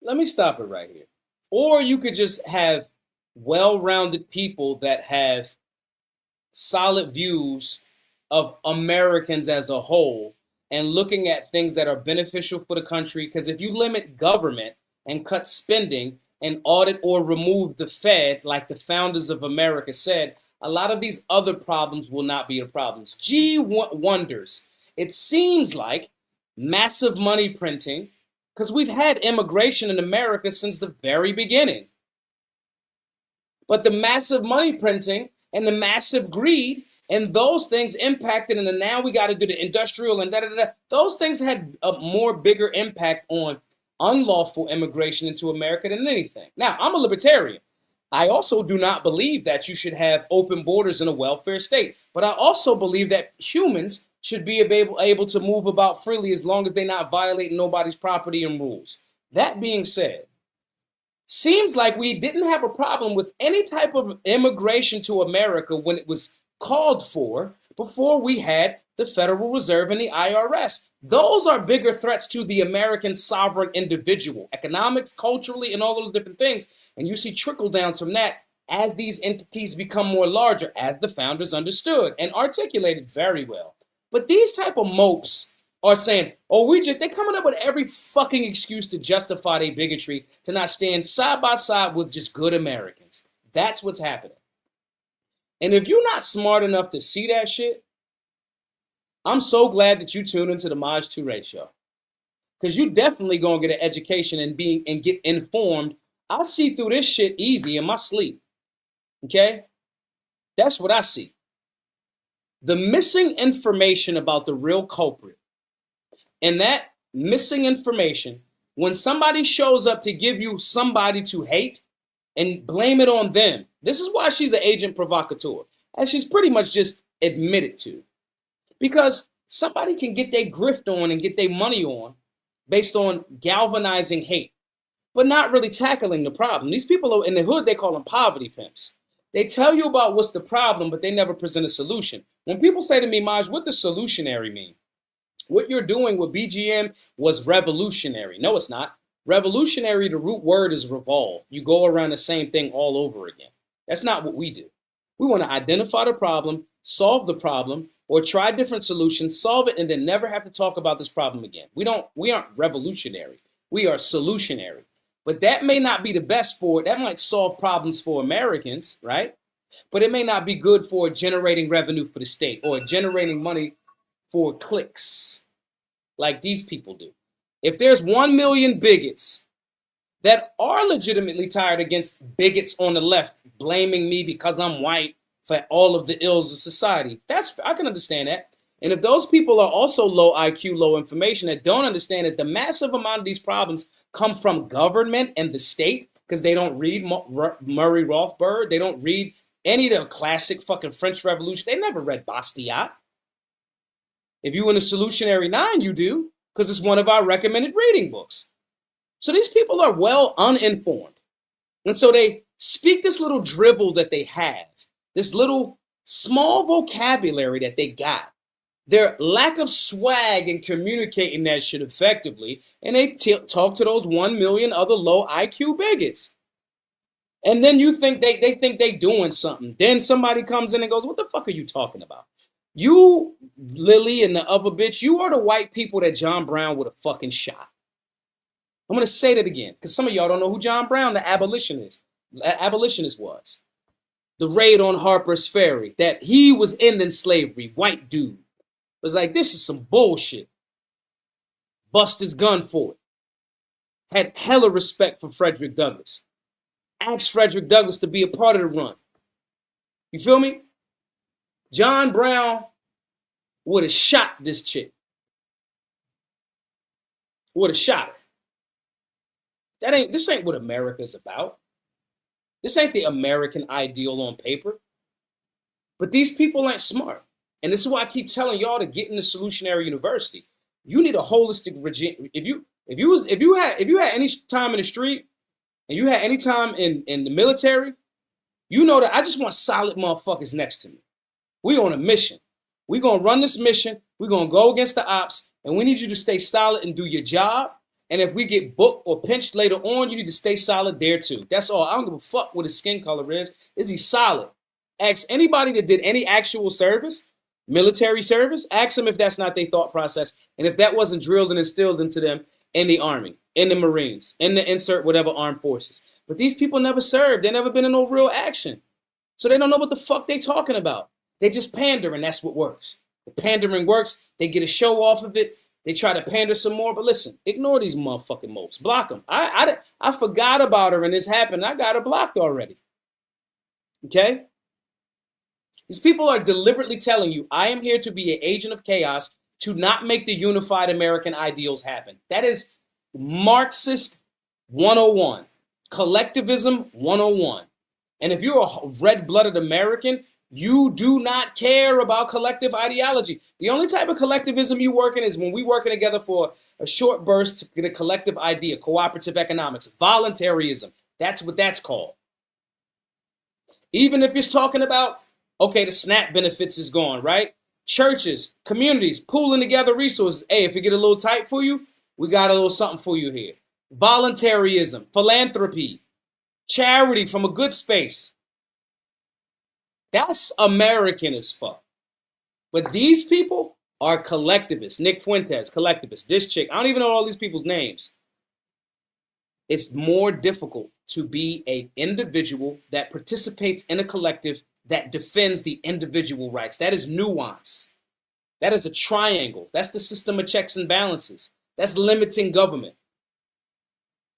Let me stop it right here. Or you could just have well-rounded people that have solid views of Americans as a whole and looking at things that are beneficial for the country. Because if you limit government and cut spending and audit or remove the Fed, like the founders of America said, a lot of these other problems will not be the problems. Gee wonders. It seems like massive money printing, because we've had immigration in America since the very beginning. But the massive money printing and the massive greed and those things impacted, and then now we got to do the industrial and da-da-da-da. Those things had a more bigger impact on unlawful immigration into America than anything. Now, I'm a libertarian. I also do not believe that you should have open borders in a welfare state. But I also believe that humans should be able to move about freely as long as they're not violating nobody's property and rules. That being said, seems like we didn't have a problem with any type of immigration to America when it was called for before we had the Federal Reserve and the IRS. Those are bigger threats to the American sovereign individual, economics, culturally, and all those different things. And you see trickle downs from that as these entities become more larger, as the founders understood and articulated very well. But these type of mopes are saying, oh, they're coming up with every fucking excuse to justify their bigotry, to not stand side by side with just good Americans. That's what's happening. And if you're not smart enough to see that shit, I'm so glad that you tuned into the Maj Toure show. Because you definitely gonna get an education and get informed. I see through this shit easy in my sleep. Okay? That's what I see. The missing information about the real culprit. And that missing information, when somebody shows up to give you somebody to hate and blame it on them, this is why she's an agent provocateur, as she's pretty much just admitted to. Because somebody can get their grift on and get their money on based on galvanizing hate, but not really tackling the problem. These people are in the hood, they call them poverty pimps. They tell you about what's the problem, but they never present a solution. When people say to me, Maj, what does solutionary mean? What you're doing with BGM was revolutionary. No, it's not. Revolutionary, the root word is revolve. You go around the same thing all over again. That's not what we do. We want to identify the problem, solve the problem, or try different solutions, solve it, and then never have to talk about this problem again. We aren't revolutionary. We are solutionary. But that may not be the best for it. That might solve problems for Americans, right? But it may not be good for generating revenue for the state or generating money for clicks like these people do. If there's 1 million bigots that are legitimately tired against bigots on the left blaming me because I'm white for all of the ills of society, I can understand that. And if those people are also low IQ, low information, that don't understand that the massive amount of these problems come from government and the state, because they don't read Murray Rothbard, they don't read any of the classic fucking French Revolution, they never read Bastiat. If you in the Solutionary 9, you do, because it's one of our recommended reading books. So these people are well uninformed. And so they speak this little dribble that they have, this little small vocabulary that they got, their lack of swag in communicating that shit effectively, and they talk to those 1 million other low IQ bigots. And then you think they think they doing something. Then somebody comes in and goes, what the fuck are you talking about? You, Lilly, and the other bitch, you are the white people that John Brown would have fucking shot. I'm going to say that again, because some of y'all don't know who John Brown, the abolitionist was. The raid on Harper's Ferry, that he was ending slavery, white dude. Was like, this is some bullshit. Bust his gun for it. Had hella respect for Frederick Douglass. Asked Frederick Douglass to be a part of the run. You feel me? John Brown would have shot this chick. Would have shot her. This ain't what America's about. This ain't the American ideal on paper. But these people ain't smart. And this is why I keep telling y'all to get into Solutionary University. You need a holistic regime. If you had any time in the street and you had any time in the military, you know that I just want solid motherfuckers next to me. We on a mission. We gonna run this mission. We gonna go against the ops, and we need you to stay solid and do your job. And if we get booked or pinched later on, you need to stay solid there too. That's all. I don't give a fuck what his skin color is. Is he solid? Ask anybody that did any actual service, military service, ask them if that's not their thought process. And if that wasn't drilled and instilled into them in the Army, in the Marines, in the insert whatever armed forces. But these people never served. They never been in no real action. So they don't know what the fuck they talking about. They just pander, and that's what works. The pandering works. They get a show off of it. They try to pander some more. But listen, ignore these motherfucking mopes. Block them. I forgot about her and this happened. I got her blocked already. Okay? These people are deliberately telling you, I am here to be an agent of chaos to not make the unified American ideals happen. That is Marxist 101. Collectivism 101. And if you're a red-blooded American, you do not care about collective ideology. The only type of collectivism you work in is when we working together for a short burst to get a collective idea, cooperative economics, voluntarism. That's what that's called. Even if it's talking about, okay, the SNAP benefits is gone, right? Churches, communities, pooling together resources. Hey, if it get a little tight for you, we got a little something for you here. Voluntarism, philanthropy, charity from a good space. That's American as fuck. But these people are collectivists. Nick Fuentes, collectivist. This chick, I don't even know all these people's names. It's more difficult to be an individual that participates in a collective that defends the individual rights. That is nuance. That is a triangle. That's the system of checks and balances. That's limiting government.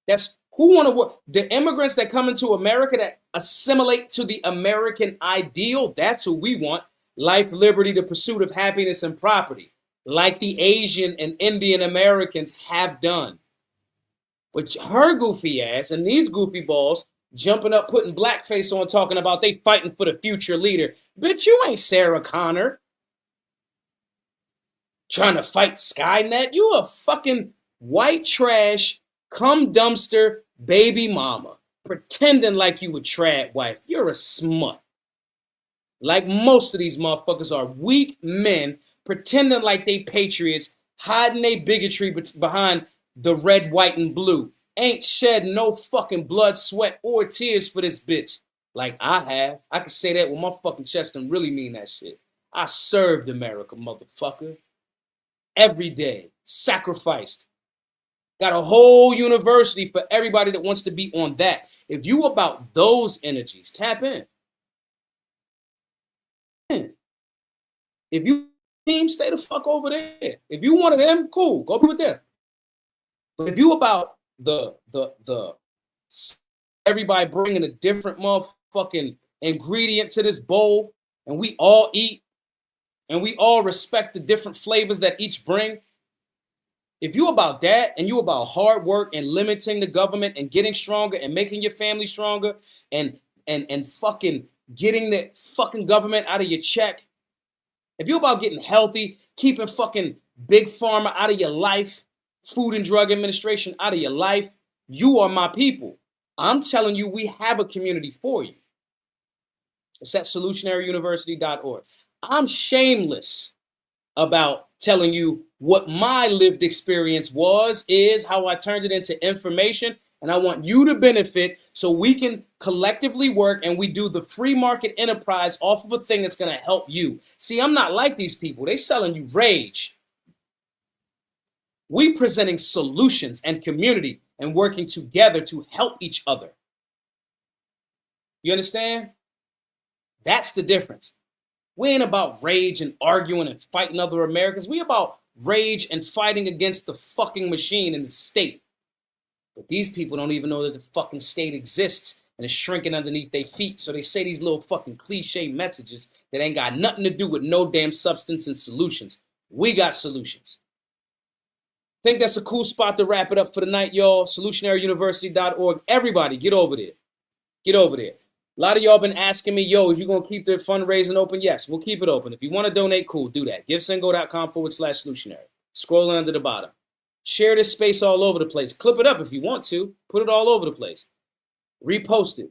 That's who want to work. The immigrants that come into America that assimilate to the American ideal, that's who we want. Life, liberty, the pursuit of happiness and property, like the Asian and Indian Americans have done. But her goofy ass and these goofy balls jumping up, putting blackface on, talking about they fighting for the future leader. Bitch, you ain't Sarah Connor. Trying to fight Skynet. You a fucking white trash, cum dumpster, baby mama. Pretending like you a trad wife. You're a smut. Like most of these motherfuckers are weak men pretending like they patriots, hiding they bigotry behind the red, white, and blue. Ain't shed no fucking blood, sweat, or tears for this bitch. Like I have. I can say that with my fucking chest and really mean that shit. I served America, motherfucker. Every day. Sacrificed. Got a whole university for everybody that wants to be on that. If you about those energies, tap in. If you team, stay the fuck over there. If you one of them, cool, go be with them. But if you about the everybody bringing a different motherfucking ingredient to this bowl, and we all eat, and we all respect the different flavors that each bring. If you about that, and you about hard work and limiting the government and getting stronger and making your family stronger and fucking getting the fucking government out of your check. If you about getting healthy, keeping fucking big pharma out of your life, Food and Drug Administration out of your life, you are my people. I'm telling you, we have a community for you. It's at solutionaryuniversity.org. I'm shameless about telling you what my lived experience is, how I turned it into information, and I want you to benefit so we can collectively work and we do the free market enterprise off of a thing that's going to help you. See, I'm not like these people. They selling you rage. We presenting solutions and community and working together to help each other. You understand? That's the difference. We ain't about rage and arguing and fighting other Americans. We about rage and fighting against the fucking machine and the state. But these people don't even know that the fucking state exists and is shrinking underneath their feet. So they say these little fucking cliche messages that ain't got nothing to do with no damn substance and solutions. We got solutions. Think that's a cool spot to wrap it up for the night, y'all. Solutionaryuniversity.org. Everybody, get over there. Get over there. A lot of y'all been asking me, yo, is you going to keep the fundraising open? Yes, we'll keep it open. If you want to donate, cool, do that. GiveSendGo.com/solutionary. Scroll under the bottom. Share this space all over the place. Clip it up if you want to. Put it all over the place. Repost it.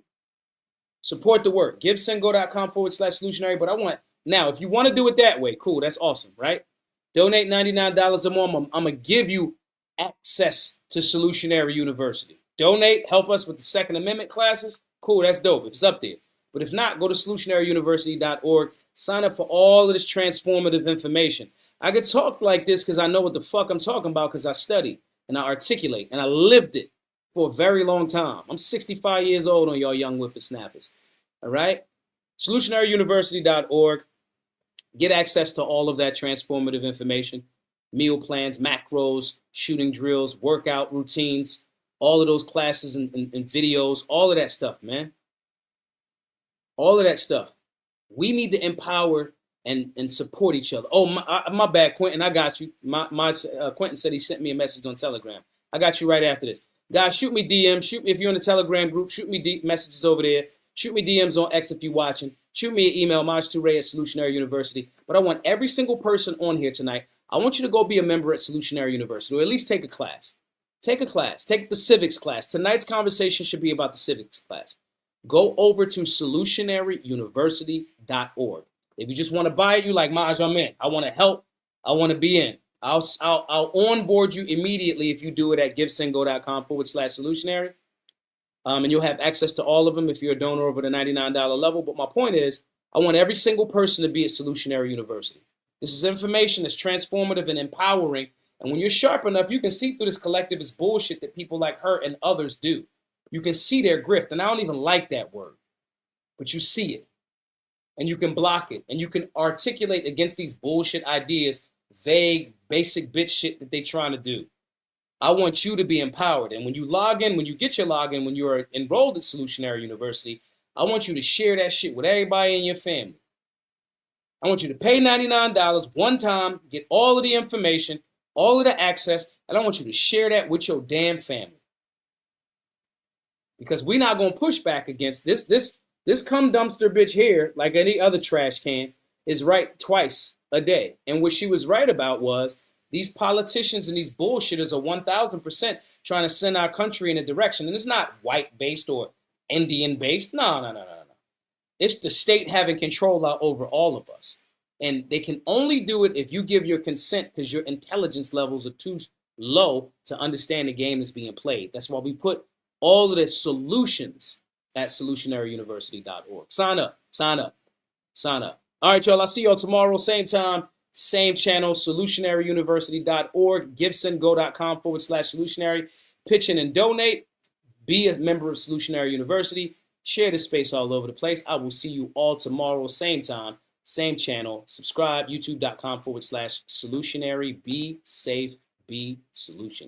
Support the work. GiveSendGo.com/solutionary. But I want, now, if you want to do it that way, cool, that's awesome, right? Donate $99 or more. I'm going to give you access to Solutionary University. Donate, help us with the Second Amendment classes. Cool, that's dope if it's up there. But if not, go to solutionaryuniversity.org. Sign up for all of this transformative information. I could talk like this because I know what the fuck I'm talking about because I study and I articulate and I lived it for a very long time. I'm 65 years old on y'all young whippersnappers. All right? Solutionaryuniversity.org. Get access to all of that transformative information. Meal plans, macros, shooting drills, workout routines, all of those classes and videos, all of that stuff, man. All of that stuff. We need to empower and support each other. Oh, my bad, Quentin, I got you. Quentin said he sent me a message on Telegram. I got you right after this. Guys, shoot me DMs. Shoot me if you're in the Telegram group. Shoot me messages over there. Shoot me DMs on X if you're watching. Shoot me an email, Maj2Ray@Solutionary University. But I want every single person on here tonight, I want you to go be a member at Solutionary University, or at least take a class. Take a class. Take the civics class. Tonight's conversation should be about the civics class. Go over to solutionaryuniversity.org. If you just want to buy it, you like, Maj, I'm in. I want to help. I want to be in. I'll onboard you immediately if you do it at givesendgo.com/solutionary. And you'll have access to all of them if you're a donor over the $99 level. But my point is, I want every single person to be at Solutionary University. This is information that's transformative and empowering. And when you're sharp enough, you can see through this collectivist bullshit that people like her and others do. You can see their grift. And I don't even like that word. But you see it. And you can block it. And you can articulate against these bullshit ideas, vague, basic bitch shit that they're trying to do. I want you to be empowered. And when you log in, when you get your login, when you're enrolled at Solutionary University, I want you to share that shit with everybody in your family. I want you to pay $99 one time, get all of the information, all of the access, and I want you to share that with your damn family. Because we're not going to push back against this. This cum dumpster bitch here, like any other trash can, is right twice a day. And what she was right about was these politicians and these bullshitters are 1,000% trying to send our country in a direction. And it's not white-based or Indian-based. No. It's the state having control out over all of us. And they can only do it if you give your consent because your intelligence levels are too low to understand the game that's being played. That's why we put all of the solutions at solutionaryuniversity.org. Sign up. All right, y'all. I'll see y'all tomorrow, same time, same channel, solutionaryuniversity.org, givesendgo.com/solutionary. Pitch in and donate. Be a member of Solutionary University. Share this space all over the place. I will see you all tomorrow, same time, same channel. Subscribe, youtube.com/solutionary. Be safe, be solutionary.